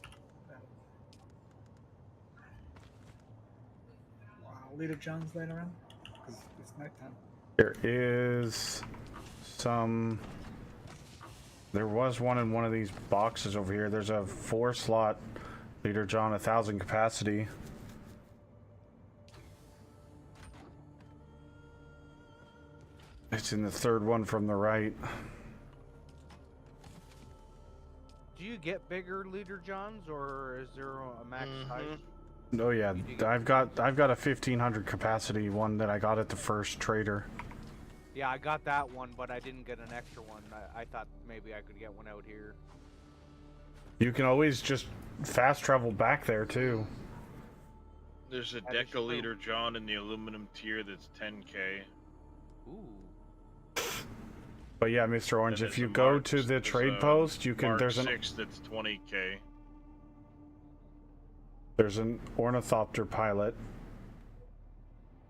Wow, Leader John's laying around because it's nighttime. There is some. There was one in one of these boxes over here. There's a 4-slot Leader John 1000 capacity. It's in the third one from the right. Do you get bigger Leader Johns, or is there a max size? Oh yeah, I've got a 1500 capacity one that I got at the first trader. Yeah, I got that one, but I didn't get an extra one. I thought maybe I could get one out here. You can always just fast travel back there too. There's a That is true. Deca Leader John in the aluminum tier that's 10k. Ooh. But yeah, Mr. Orange, And if there's you a go Mark- to the there's trade a post, you can. Mark There's 6 that's 20k. an ornithopter pilot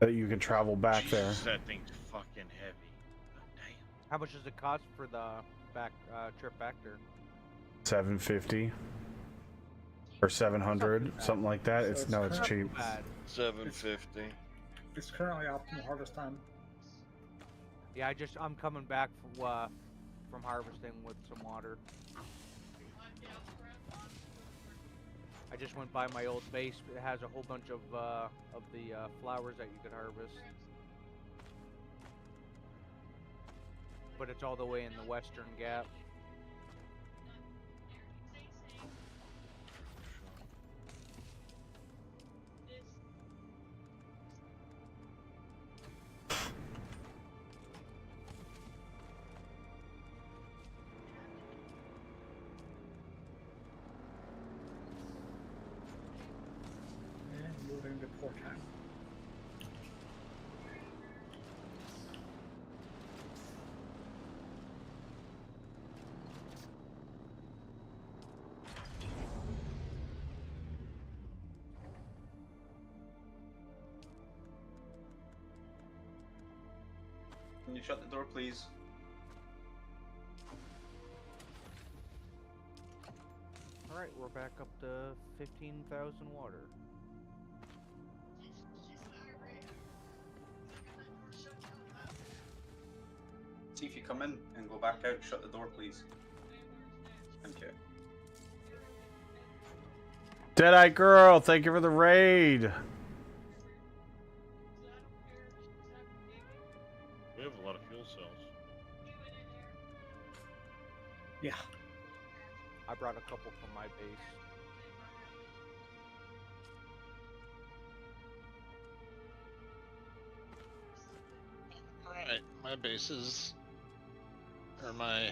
that you can travel back there. Jesus, that thing's fucking heavy. God damn. How much does it cost for the back trip back there? 750 or 700, something like that. So It's it's no, it's current- cheap. Bad. 750. It's currently optimal harvest time. Yeah, I'm coming back from harvesting with some water. I just went by my old base. It has a whole bunch of the flowers that you could harvest. But it's all the way in the Western Gap. And moving to port time. Can you shut the door, please? Alright, we're back up to 15,000 water. See if you come in and go back out. Shut the door, please. Thank you. Deadeye Girl, thank you for the raid. We have a lot of fuel cells. Yeah. I brought a couple from my base. Alright, my bases. Or my.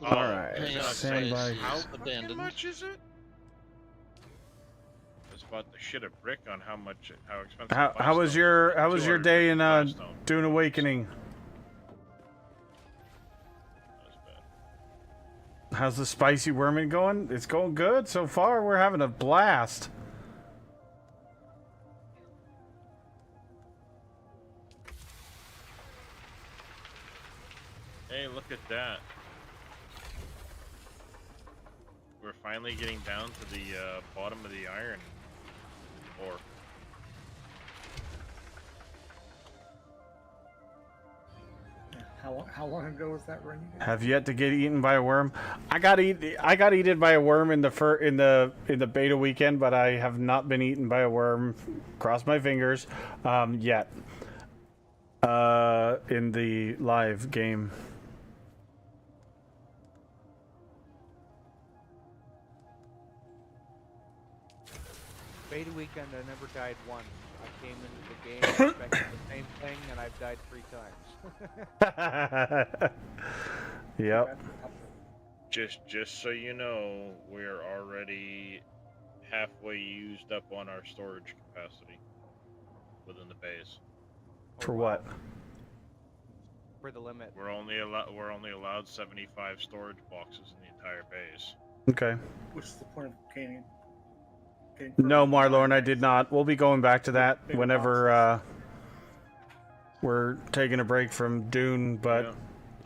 Oh, Alright, hang on, stand by. place How is fucking abandoned. much is it? I was about to shit a brick on how expensive. How was your day in Dune Awakening? That was bad. How's the spicy worming going? It's going good so far. We're having a blast. Hey, look at that. We're finally getting down to the bottom of the iron ore. How long ago was that run? Have yet to get eaten by a worm. I got eaten by a worm in the beta weekend, but I have not been eaten by a worm. Cross my fingers. Yet. In the live game. Beta weekend, I never died once. I came into the game expecting the same thing, and I've died 3 times. Yep. Just so you know, we're already halfway used up on our storage capacity within the base. For what? For the limit. We're only allowed 75 storage boxes in the entire base. Okay. What's the point of gaining? No, Marlorn, I did not. We'll be going back to that whenever we're taking a break from Dune, but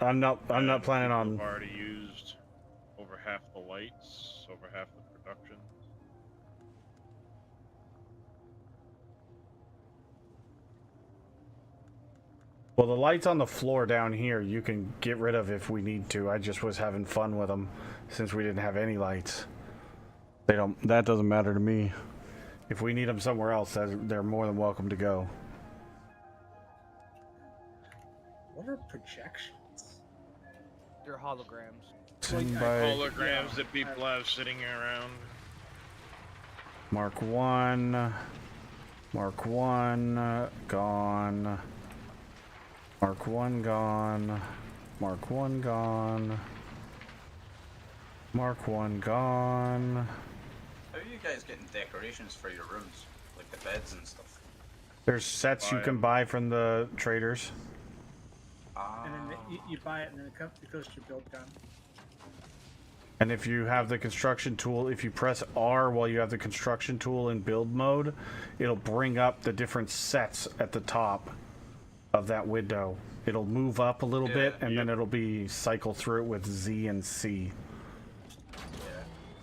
Yeah. I'm not planning on. We've already used over half the lights, over half the production. Well, the lights on the floor down here you can get rid of if we need to. I just was having fun with them since we didn't have any lights. That doesn't matter to me. If we need them somewhere else, they're more than welcome to go. What are projections? They're holograms. Sing by Holograms that people have sitting around. Mark 1. Mark 1 gone. Mark 1 gone. Mark 1 gone. Mark 1 gone. How are you guys getting decorations for your rooms? Like the beds and stuff? There's sets you can buy from the traders. And then you buy it, and then it goes to your build gun. And if you have the construction tool, if you press R while you have the construction tool in build mode, it'll bring up the different sets at the top of that window. It'll move up a little bit, and then it'll be cycle through it with Z and C. Yeah,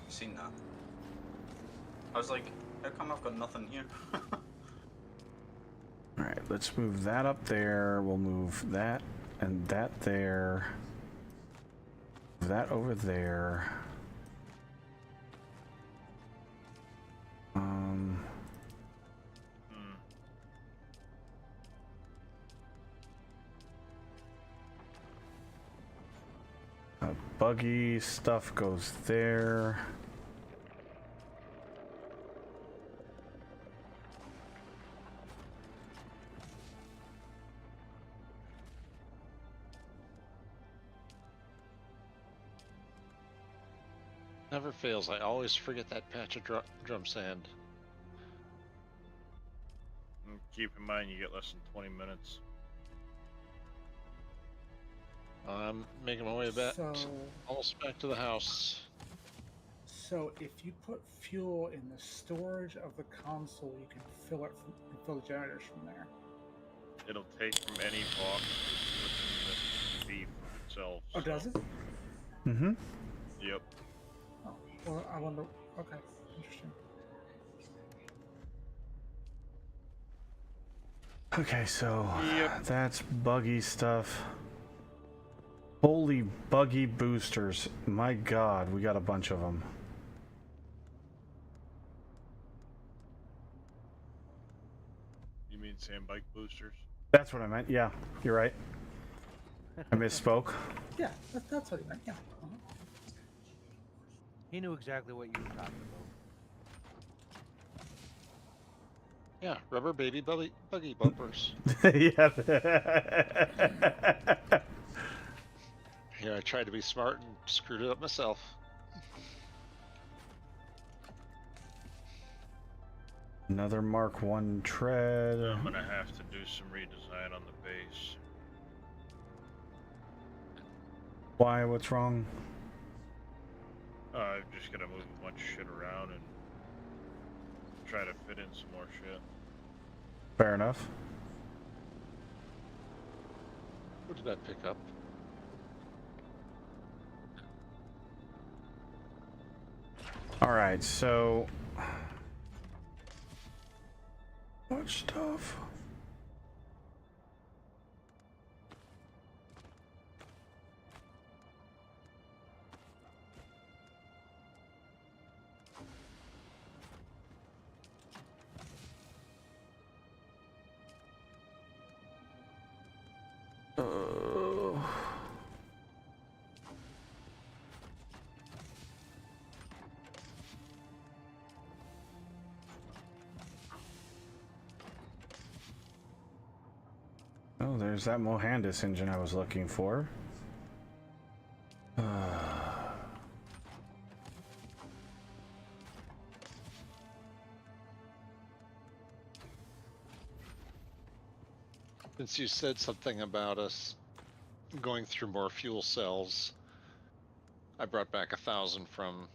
seen that. I was like, how come I've got nothing here? Alright, let's move that up there. We'll move that and that there. That over there. Buggy stuff goes there. Never fails. I always forget that patch of drum sand. And keep in mind, you get less than 20 minutes. I'm making my way back, So- almost back to the house. So if you put fuel in the storage of the console, you can fill the generators from there. It'll take from any box within this beef itself. Oh, does it? Mm-hmm. Yep. Oh, well, I wonder. Okay, interesting. Okay, so Yep. that's buggy stuff. Holy buggy boosters. My god, we got a bunch of them. You mean sand bike boosters? That's what I meant. Yeah, you're right. I misspoke. Yeah, that's what he meant. Yeah. Uh-huh. He knew exactly what you were talking about. Yeah, rubber baby buggy bumpers. Yeah. Here, I tried to be smart and screwed it up myself. Another Mark 1 tread. I'm gonna have to do some redesign on the base. Why? What's wrong? I'm just gonna move a bunch of shit around and try to fit in some more shit. Fair enough. What did that pick up? Alright, so... What stuff? Oh, there's that Mohandis engine I was looking for. Since you said something about us going through more fuel cells, I brought back 1,000 from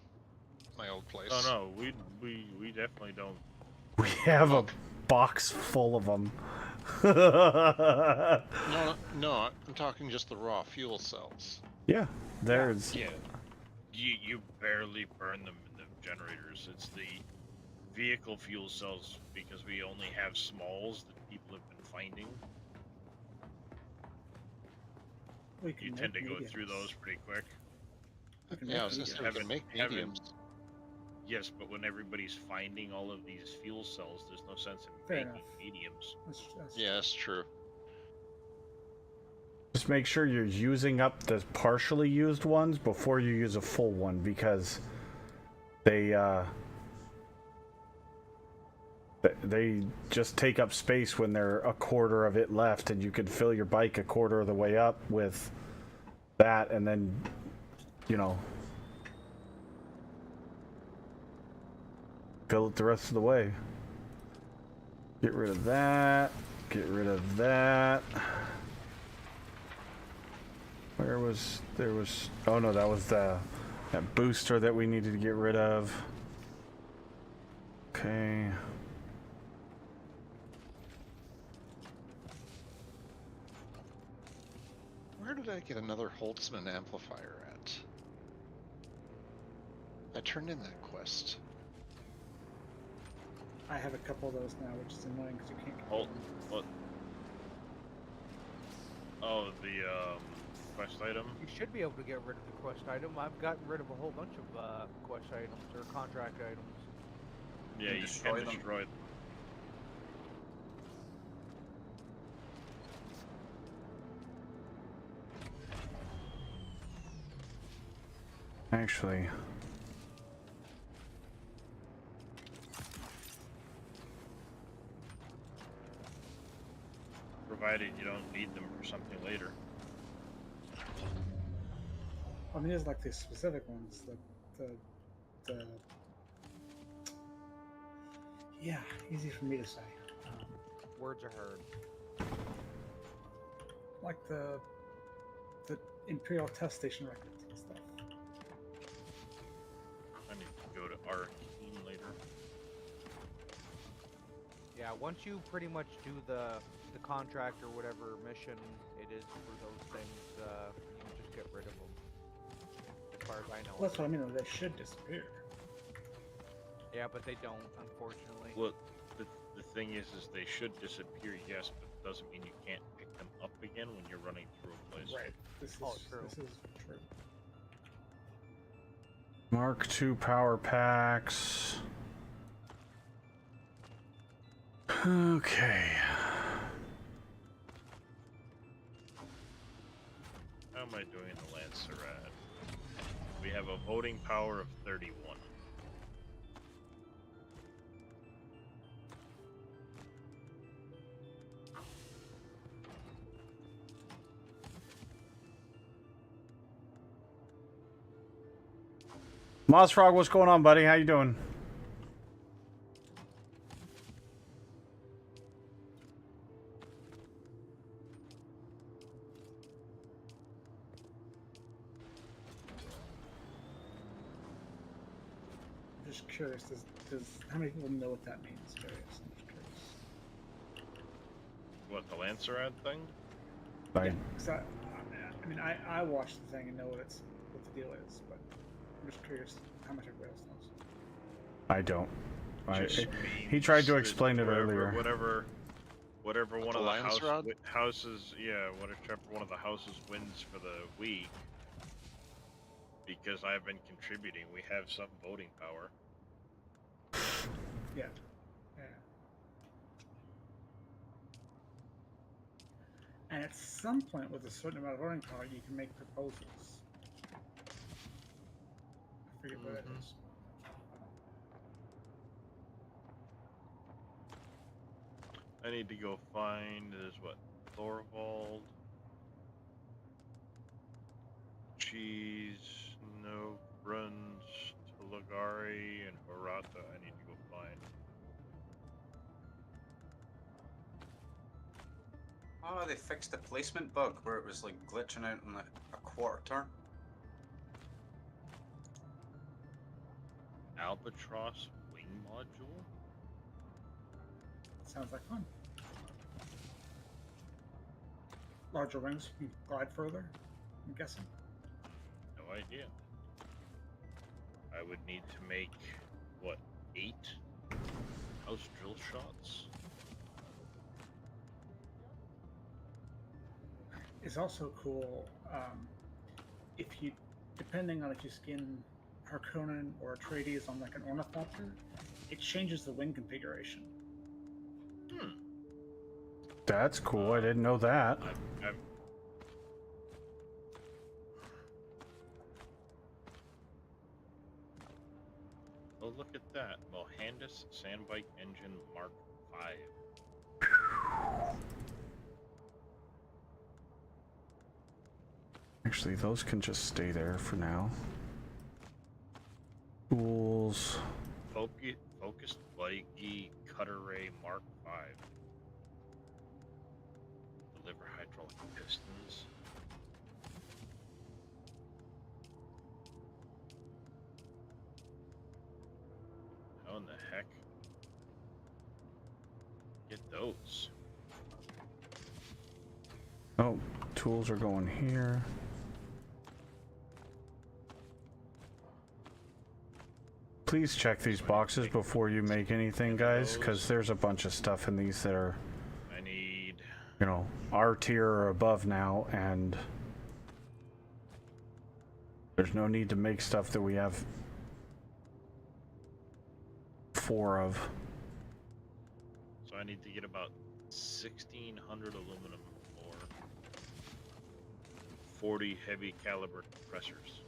my old place. Oh no, we definitely don't. We have a box full of them. No, I'm talking just the raw fuel cells. Yeah, there's... Yeah, you barely burn them in the generators. It's the vehicle fuel cells because we only have smalls that people have been finding. We can You make tend to go mediums. through those pretty quick. We can Yeah, I make was gonna say we Haven't- can make haven't- mediums. Yes, but when everybody's finding all of these fuel cells, there's no sense in Fair making enough. mediums. That's Yeah, that's true. Just make sure you're using up the partially used ones before you use a full one, because they just take up space when they're a quarter of it left, and you could fill your bike a quarter of the way up with that, and then, you know, fill it the rest of the way. Get rid of that. Get rid of that. There was, oh no, that was that booster that we needed to get rid of. Okay. Where did I get another Holtzman amplifier at? I turned in that quest. I have a couple of those now, which is annoying because you can't get Oh, them. what? Oh, the quest item. You should be able to get rid of the quest item. I've gotten rid of a whole bunch of quest items or contract items. Yeah, you destroy can them. destroy them. Actually, Provided you don't need them for something later. I mean, there's like the specific ones, the yeah, easy for me to say. Words are hard. Like the Imperial test station records and stuff. I need to go to Arcane later. Yeah, once you pretty much do the contract or whatever mission it is for those things, you can just get rid of them. As far as I know. Well, that's what I mean. They should disappear. Yeah, but they don't, unfortunately. Well, the thing is they should disappear, yes, but doesn't mean you can't pick them up again when you're running through a place. Right. This is true. This is true. Mark II power packs. Okay. How am I doing the Lancerad? We have a voting power of 31. Mossfrog, what's going on, buddy? How you doing? I'm just curious. Does how many people know what that means? Curious. I'm just curious. What, the Lancerad thing? Fine. Yeah, 'cause I mean, I watched the thing and know what the deal is, but I'm just curious how much everybody else knows. I don't. Just He tried to means explain it earlier. Whatever one The of the Lance Rod? houses, yeah, whichever one of the houses wins for the week. Because I've been contributing, we have some voting power. Yeah. And at some point, with a certain amount of voting power, you can make proposals. I forget what it Mhm. is. I need to go find Thorvald, Cheese, no runs to Lagari and Horata. I need to go find. Oh, they fixed the placement bug where it was like glitching out on a quarter turn. Albatross wing module? Sounds like fun. Larger wings, you can glide further, I'm guessing. No idea. I would need to make, what, 8 house drill shots? It's also cool if you, depending on if you skin Harkonnen or Atreides on like an Ornithopter, it changes the wing configuration. That's cool. I didn't know that. Oh, look at that. Mohandis Sandbike Engine Mark V. Actually, those can just stay there for now. Tools. Focused Buggy Cutter Ray Mark V. Deliver hydraulic pistons. How in the heck? Get those. Oh, tools are going here. Please check these boxes before you make anything, guys, because there's a bunch of stuff in these that are, I need. you know, R tier or above now, and there's no need to make stuff that we have 4 of. So I need to get about 1,600 aluminum for 40 heavy caliber compressors.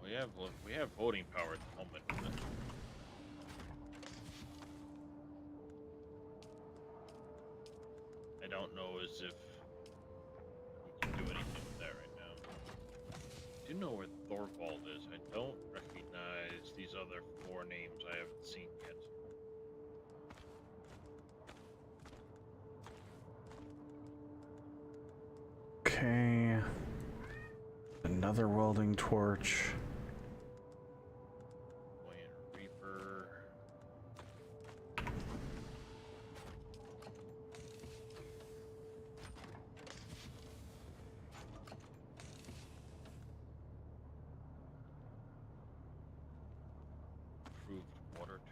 Yeah, we have voting power at the moment. I don't know as if we can do anything with that right now. I do know where Thorvald is. I don't recognize these other 4 names I haven't seen yet. Okay. Another welding torch. Reaper.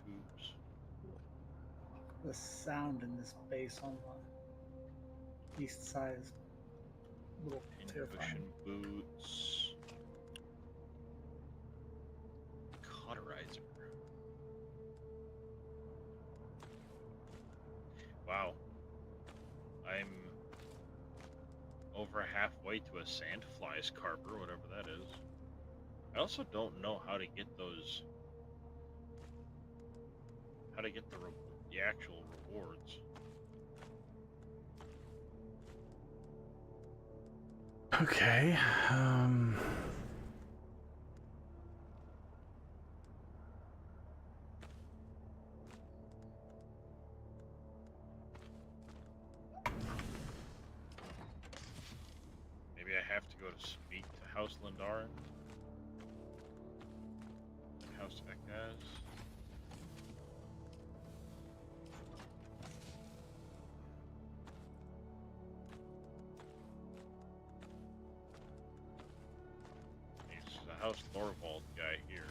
tubes. The sound in this base on the east side is a little terrifying. Pincushion boots. Cauterizer. Wow. I'm over halfway to a sandflies carper, whatever that is. I also don't know how to get those. How to get the actual rewards. Okay. Maybe I have to go to speak to House Lindarin. House Ekaz. This is the House Thorvald guy here.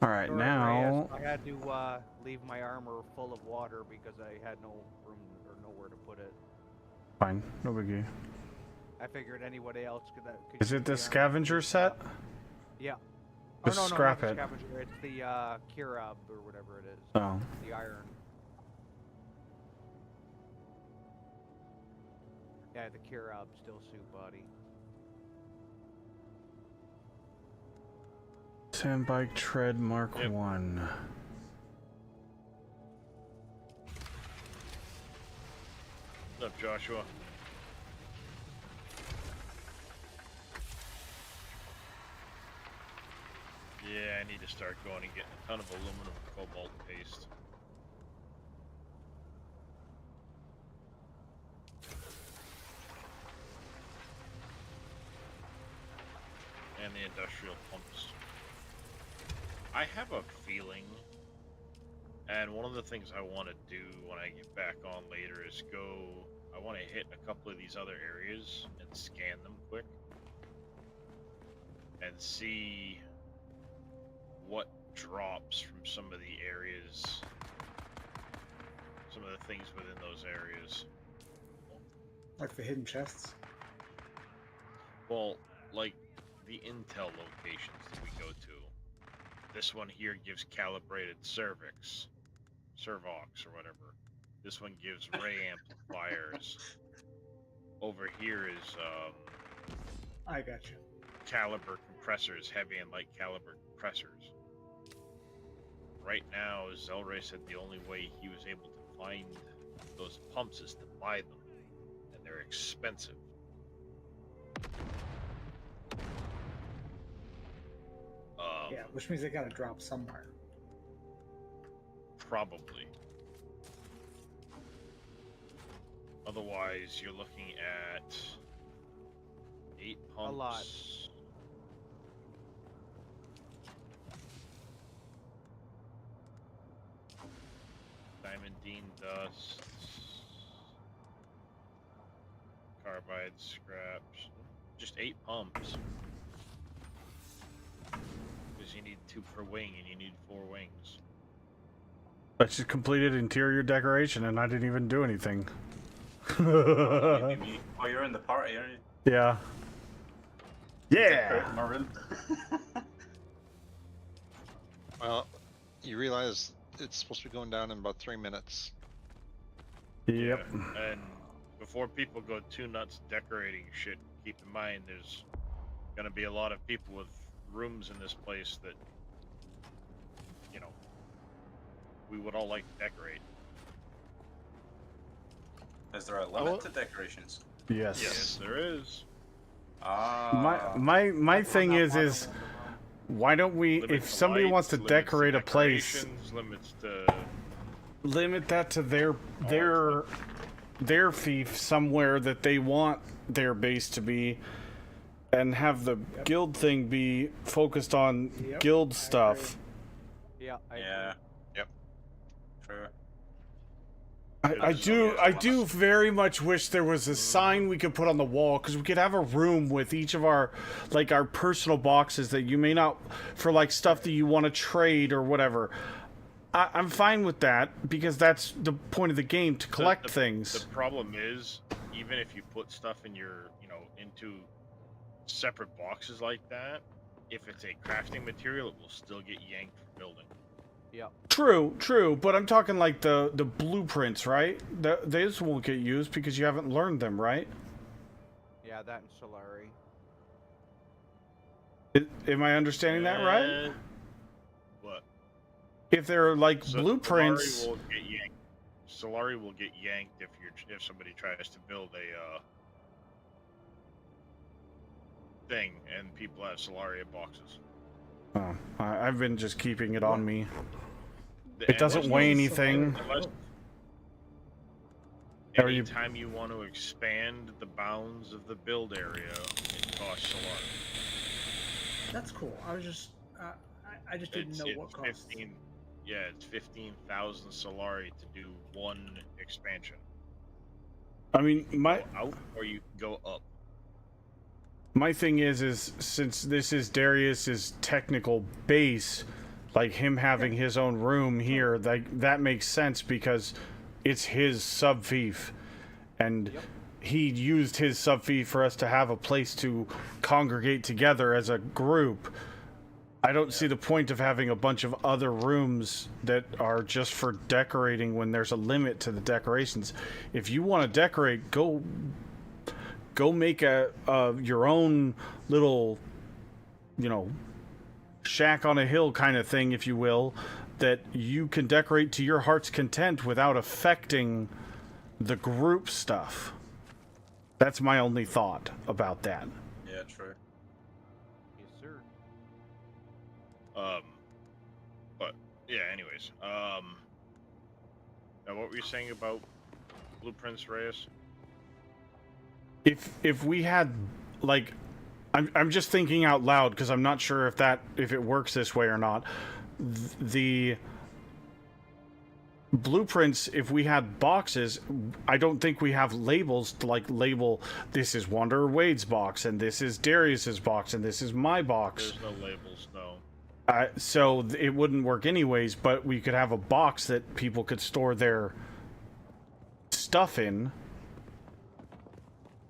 All right, Sorry, now. Reyes, I had to leave my armor full of water because I had no room or nowhere to put it. Fine, no biggie. I figured anybody else could. Is it the scavenger set? Yeah. Just oh no, scrap not it. the scavenger. It's the Kirab or whatever it is. Oh. The iron. Yeah, the Kirab still suit body. Sandbike tread Mark Yep. 1. What's up, Joshua? Yeah, I need to start going and getting a ton of aluminum and cobalt paste. And the industrial pumps. I have a feeling, and one of the things I want to do when I get back on later is I want to hit a couple of these other areas and scan them quick and see what drops from some of the areas, some of the things within those areas. Like the hidden chests. Well, like the intel locations that we go to. This one here gives calibrated cervix, servox or whatever. This one gives ray amplifiers. Over here is I got you. caliber compressors, heavy and light caliber compressors. Right now, Zelray said the only way he was able to find those pumps is to buy them, and they're expensive. Yeah, which means they gotta drop somewhere. Probably. Otherwise, you're looking at 8 pumps. A lot. Diamondine dust. Carbide scraps. Just 8 pumps. Because you need 2 per wing and you need 4 wings. I just completed interior decoration and I didn't even do anything. Oh, you're in the party, aren't you? Yeah. Yeah! Maroon. Well, you realize it's supposed to be going down in about 3 minutes. Yep. Yeah, and before people go too nuts decorating shit, keep in mind there's gonna be a lot of people with rooms in this place that, you know, we would all like to decorate. Is there a limit to decorations? Yes. Yes, there is. My thing is why don't we, Limits if to somebody lights, wants to limits to decorate a place, decorations, limits to limit that to their their fief somewhere that they want their base to be, and have the guild thing be focused on Yep, guild I stuff. Yeah. Yeah. Yep. True. I do very much wish there was a sign we could put on the wall, because we could have a room with each of our, like, our personal boxes that you may not, for like stuff that you want to trade or whatever. I'm fine with that, because that's the point of the game, to collect things. The problem is, even if you put stuff in your, into separate boxes like that, if it's a crafting material, it will still get yanked from building. Yeah. True, but I'm talking like the blueprints, right? Those won't get used because you haven't learned them, right? Yeah, that and Solari. Am I understanding that right? What? If they're like So blueprints, Solari will get yanked if somebody tries to build a thing, and people have Solari boxes. oh, I've been just keeping it on me. It And doesn't there's weigh no- anything. unless- Are you- Anytime you want to expand the bounds of the build area, it costs Solari. That's cool. I was just, I just didn't know what cost. 15. Yeah, it's 15,000 Solari to do one expansion. I mean, my Go out or you can go up. my thing is since this is Darius's technical base, like him having his own room here, that makes sense because it's his sub fief, and he used his sub fief for us to have a place to congregate together as a group. I don't see the point of having a bunch of other rooms that are just for decorating when there's a limit to the decorations. If you want to decorate, go make your own little, shack on a hill kind of thing, if you will, that you can decorate to your heart's content without affecting the group stuff. That's my only thought about that. Yeah, true. Yes, sir. But yeah. Anyways, now what were you saying about blueprints, Reyes? If we had, like, I'm just thinking out loud because I'm not sure if it works this way or not. The blueprints, if we had boxes, I don't think we have labels to like label this is Wanderer Wade's box and this is Darius's box and this is my box. There's no labels, no. So it wouldn't work anyways, but we could have a box that people could store their stuff in,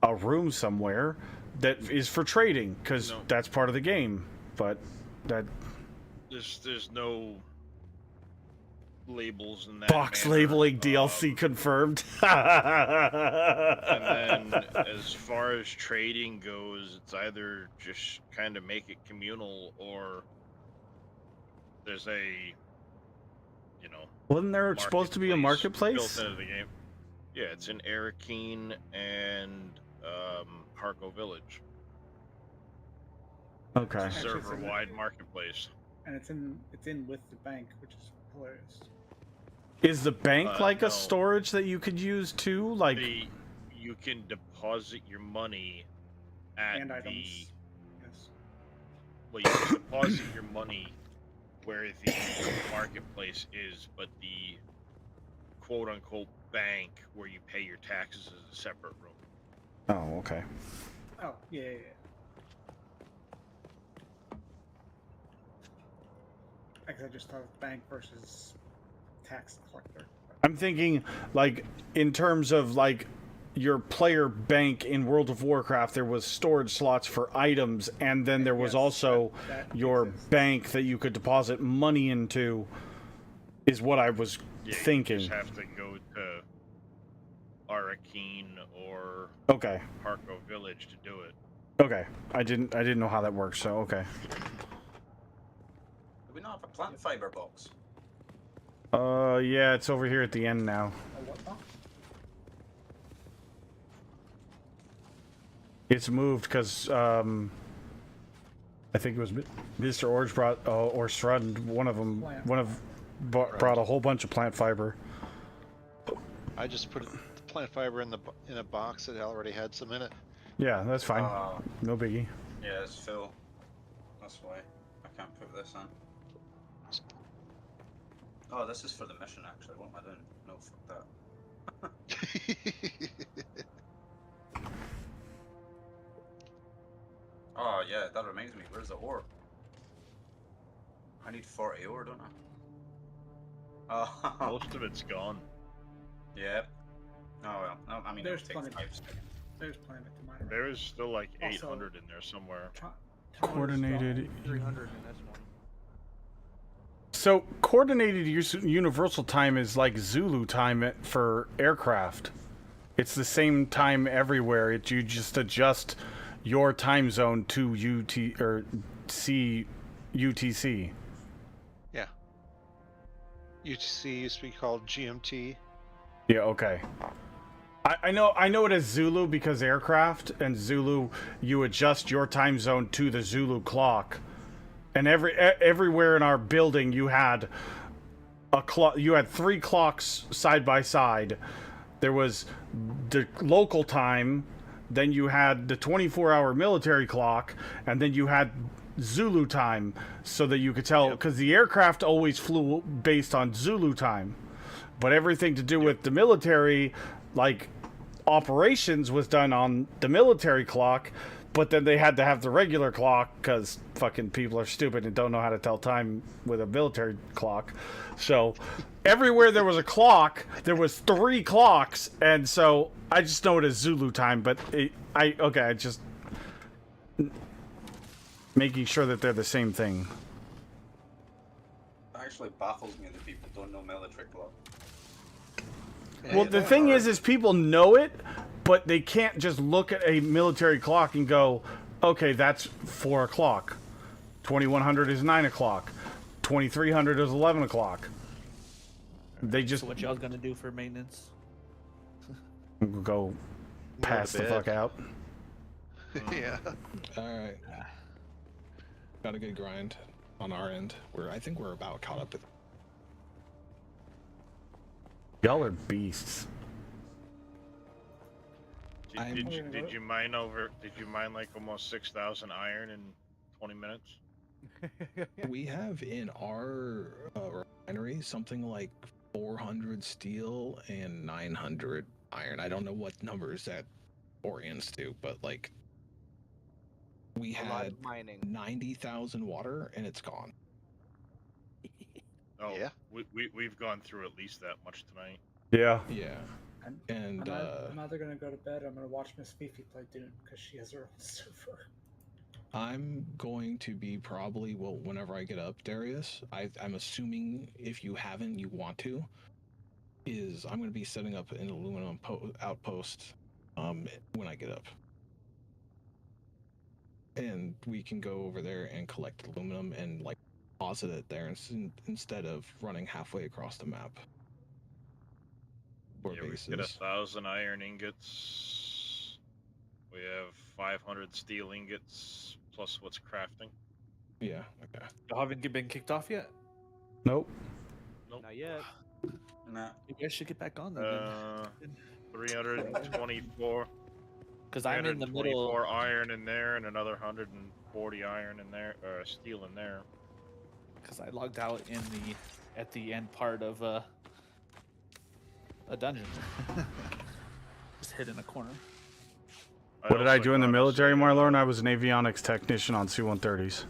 a room somewhere that is for trading, because No. that's part of the game. But that There's no labels in that box manner. labeling DLC confirmed. And then as far as trading goes, it's either just kind of make it communal or there's a, Wasn't there supposed to be a marketplace? built into the game. Yeah, it's in Arakeen and Harko Village. Okay. It's a Actually, it's in server-wide marketplace. And it's in with the bank, which is hilarious. Is the bank like no. a storage that you could use too? Like, You can deposit your money at And the items. Yes. well, you can deposit your money where the marketplace is, but the quote-unquote bank where you pay your taxes is a separate room. oh, okay. Oh, yeah. I guess I just thought of bank versus tax collector. I'm thinking, like, in terms of, like, your player bank in World of Warcraft, there was storage slots for items, and then there was Yes, also that your exists. bank that you could deposit money into, is what I was Yeah, thinking. You just have to go to Arakeen or Okay, Harko Village to do it. okay. I didn't know how that works, so okay. Do we not have a plant fiber box? Yeah, it's over here at the end now. Oh, what box? It's moved because I think it was Mr. Orge brought or Strud, one of them, Plant. brought a whole bunch of plant fiber. I just put the plant fiber in in a box that already had some in it. Yeah, that's fine. Uh, No biggie. yeah, it's full. That's why I can't put this in. Oh, this is for the mission actually. What am I doing? No, fuck that. Oh yeah, that reminds me. Where's the ore? I need 40 ore, don't I? Oh, Most of it's gone. yeah. Oh well. No, I mean, There's it'll take plenty. 5 seconds. There's plenty of it to mine. There is still like Also- 800 in there somewhere. Coordinated. 300 in this one. So coordinated universal time is like Zulu time for aircraft. It's the same time everywhere. You just adjust your time zone to UTC. Yeah. UTC used to be called GMT. Yeah. Okay. I know it as Zulu because aircraft, and Zulu you adjust your time zone to the Zulu clock. And everywhere in our building you had a clock. You had 3 clocks side by side. There was the local time, then you had the 24-hour military clock, and then you had Zulu time, so that you could tell, because the aircraft always flew based on Zulu time, but everything to do with the military, like operations, was done on the military clock. But then they had to have the regular clock because fucking people are stupid and don't know how to tell time with a military clock. So everywhere there was a clock, there was 3 clocks, and so I just know it as Zulu time. But I just making sure that they're the same thing. It actually baffles me that people don't know military clock. Well, the thing is people know it, but they can't just look at a military clock and go, okay, that's 4 o'clock. 2100 is 9 o'clock. 2300 is 11 o'clock. They just So what y'all gonna do for maintenance? go pass the bed. fuck out. Yeah. Alright. Got a good grind on our end. I think we're about caught up. Y'all are beasts. Did you mine like almost 6,000 iron in 20 minutes? We have in our refinery something like 400 steel and 900 iron. I don't know what numbers that orients to, but like we A lot had of mining. 90,000 water and it's gone. Oh, Yeah. We've gone through at least that much tonight. Yeah. Yeah. And I'm either gonna go to bed or I'm gonna watch Miss Fifi play Dune because she has her own server. I'm going to be probably, well, whenever I get up, Darius, I'm assuming if you haven't, you want to, is I'm going to be setting up an aluminum outpost when I get up. And we can go over there and collect aluminum and like deposit it there instead of running halfway across the map. For Yeah, we bases. get 1,000 iron ingots. We have 500 steel ingots plus what's crafting. Yeah, okay. Y'all haven't been kicked off yet? Nope. Not yet. Nah. You guys should get back on there. 324. Because I'm in the middle. 324 iron in there and another 140 iron in there, steel in there. Because I logged out at the end part of a dungeon. Just hid in a corner. What did I also do in the got us military, a, Marlon? I was an avionics technician on C-130s.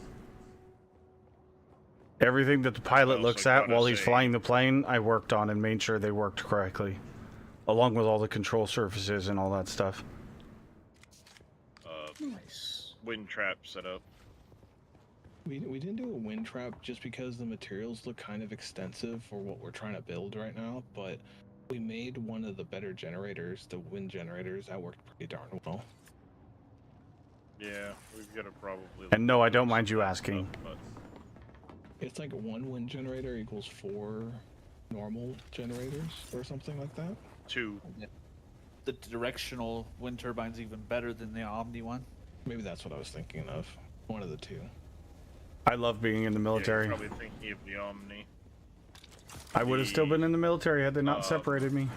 Everything that the pilot also looks at got while us he's a- flying the plane, I worked on and made sure they worked correctly, along with all the control surfaces and all that stuff. Nice. wind trap set up. We didn't do a wind trap just because the materials look kind of extensive for what we're trying to build right now, but we made one of the better generators, the wind generators, that worked pretty darn well. Yeah, we've got to probably. And no, I don't look mind you some asking. stuff, but It's like 1 wind generator equals 4 normal generators or something like that. 2. The directional wind turbine's even better than the Omni one. Maybe that's what I was thinking of. One of the two. I love being in the military. Yeah, you're probably thinking of the Omni. I would have still been in the military had they not Uh, separated me.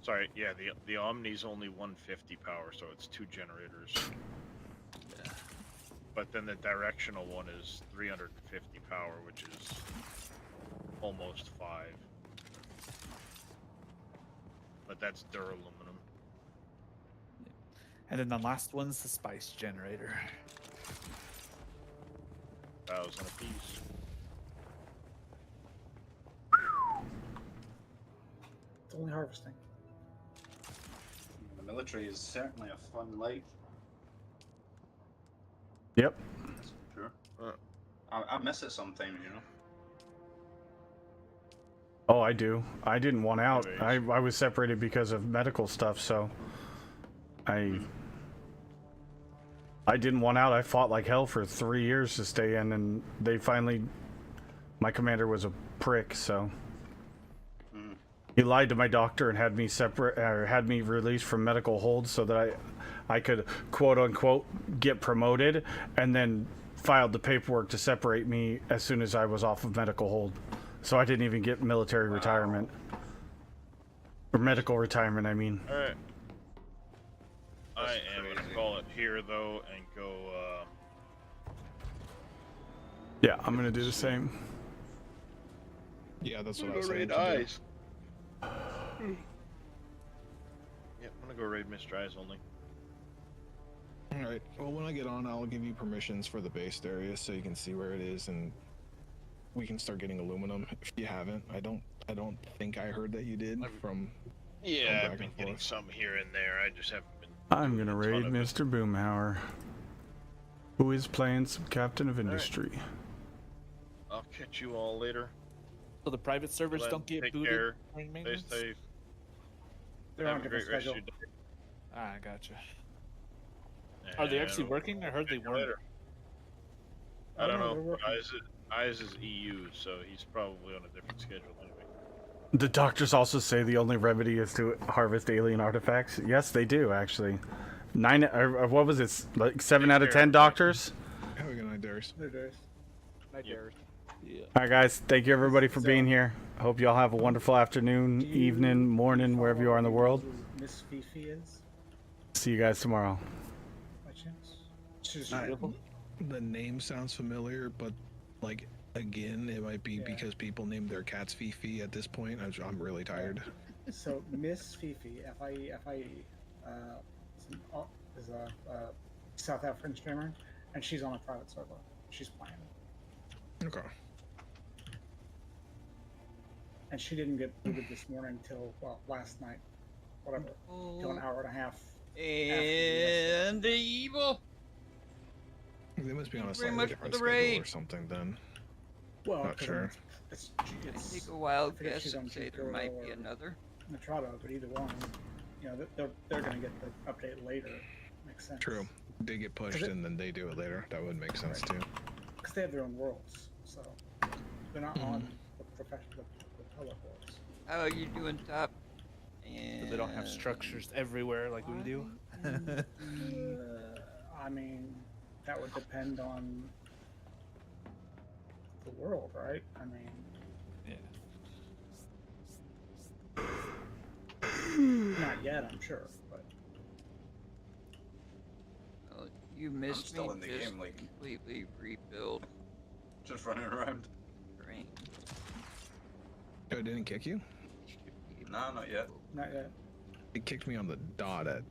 Sorry, yeah, the Omni's only 150 power, so it's 2 generators. But then the directional one is 350 power, which is almost 5. But that's duraluminum. And then the last one's the spice generator. 1,000 apiece. It's only harvesting. The military is certainly a fun life. Yep. That's for sure. I miss it sometimes, you know. Oh, I do. I didn't want out. I was separated because of medical stuff, so I didn't want out. I fought like hell for 3 years to stay in, and they finally. My commander was a prick, so he lied to my doctor and had me had me released from medical hold so that I could quote unquote get promoted, and then filed the paperwork to separate me as soon as I was off of medical hold. So I didn't even get military retirement. Or medical retirement, I mean. Alright. I am gonna call it here though and go Yeah, I'm gonna do the same. Yeah, that's what I was raid saying. eyes. Yeah, I'm gonna go raid Mr. Eyes only. Alright, well when I get on, I'll give you permissions for the based area so you can see where it is, and we can start getting aluminum if you haven't. I don't think I heard that you did from Yeah, back I've been and getting forth. some here and there. I just haven't been. I'm gonna doing a raid ton of it. Mr. Boomhauer, who is playing some Captain of Industry. I'll catch you all later. So the private servers Glenn, don't get take booted care. during Stay maintenance? safe. They're Have on a a great different rest of schedule. your day. Ah, gotcha. Are they actually And working? I heard they catch you weren't. later. Oh, I don't no, they're know. working. Eyes is EU, so he's probably on a different schedule anyway. The doctors also say the only remedy is to harvest alien artifacts. Yes, they do actually. What was it? Like 7 out of 10 doctors. Have a good night, Darius. They're days. Night, Yep. Darius. Yeah. All right, guys. Thank you everybody for So- being here. I hope y'all have a wonderful afternoon, Do you- evening, morning, wherever you are in the world. Who Miss Fifi is, See you guys tomorrow. by chance? She's The name sounds familiar, but like again, it might be Yeah. because people named their cats Fifi at this point. I'm really tired. So Miss Fifi, F-I-E, is a South African streamer, and she's on a private server. She's playing, Okay. and she didn't get booted this morning till last night, whatever, till an hour and a half. And the evil. They must be on a Very slightly much different for the schedule raid. or something then. Well, Not 'cause sure. It's, I take a wild I forget guess she's on and say there G4 might be or- another. Matrado, but either one, you know, they're going to get the update later. Makes sense. True. They get pushed it- and then they do it later. That would make sense too. Because they have their own worlds, so they're not Mm-hmm. on the professional, the public worlds. How are you doing, Top? So they don't have structures everywhere like we do. I mean, that would depend on the world, right? I mean, Yeah. not yet, I'm sure, but Well, you missed still me. in the Just game, like- completely rebuild Just running around. terrain. Oh, it didn't kick you? Nah, not yet. not yet. It kicked me on the dot at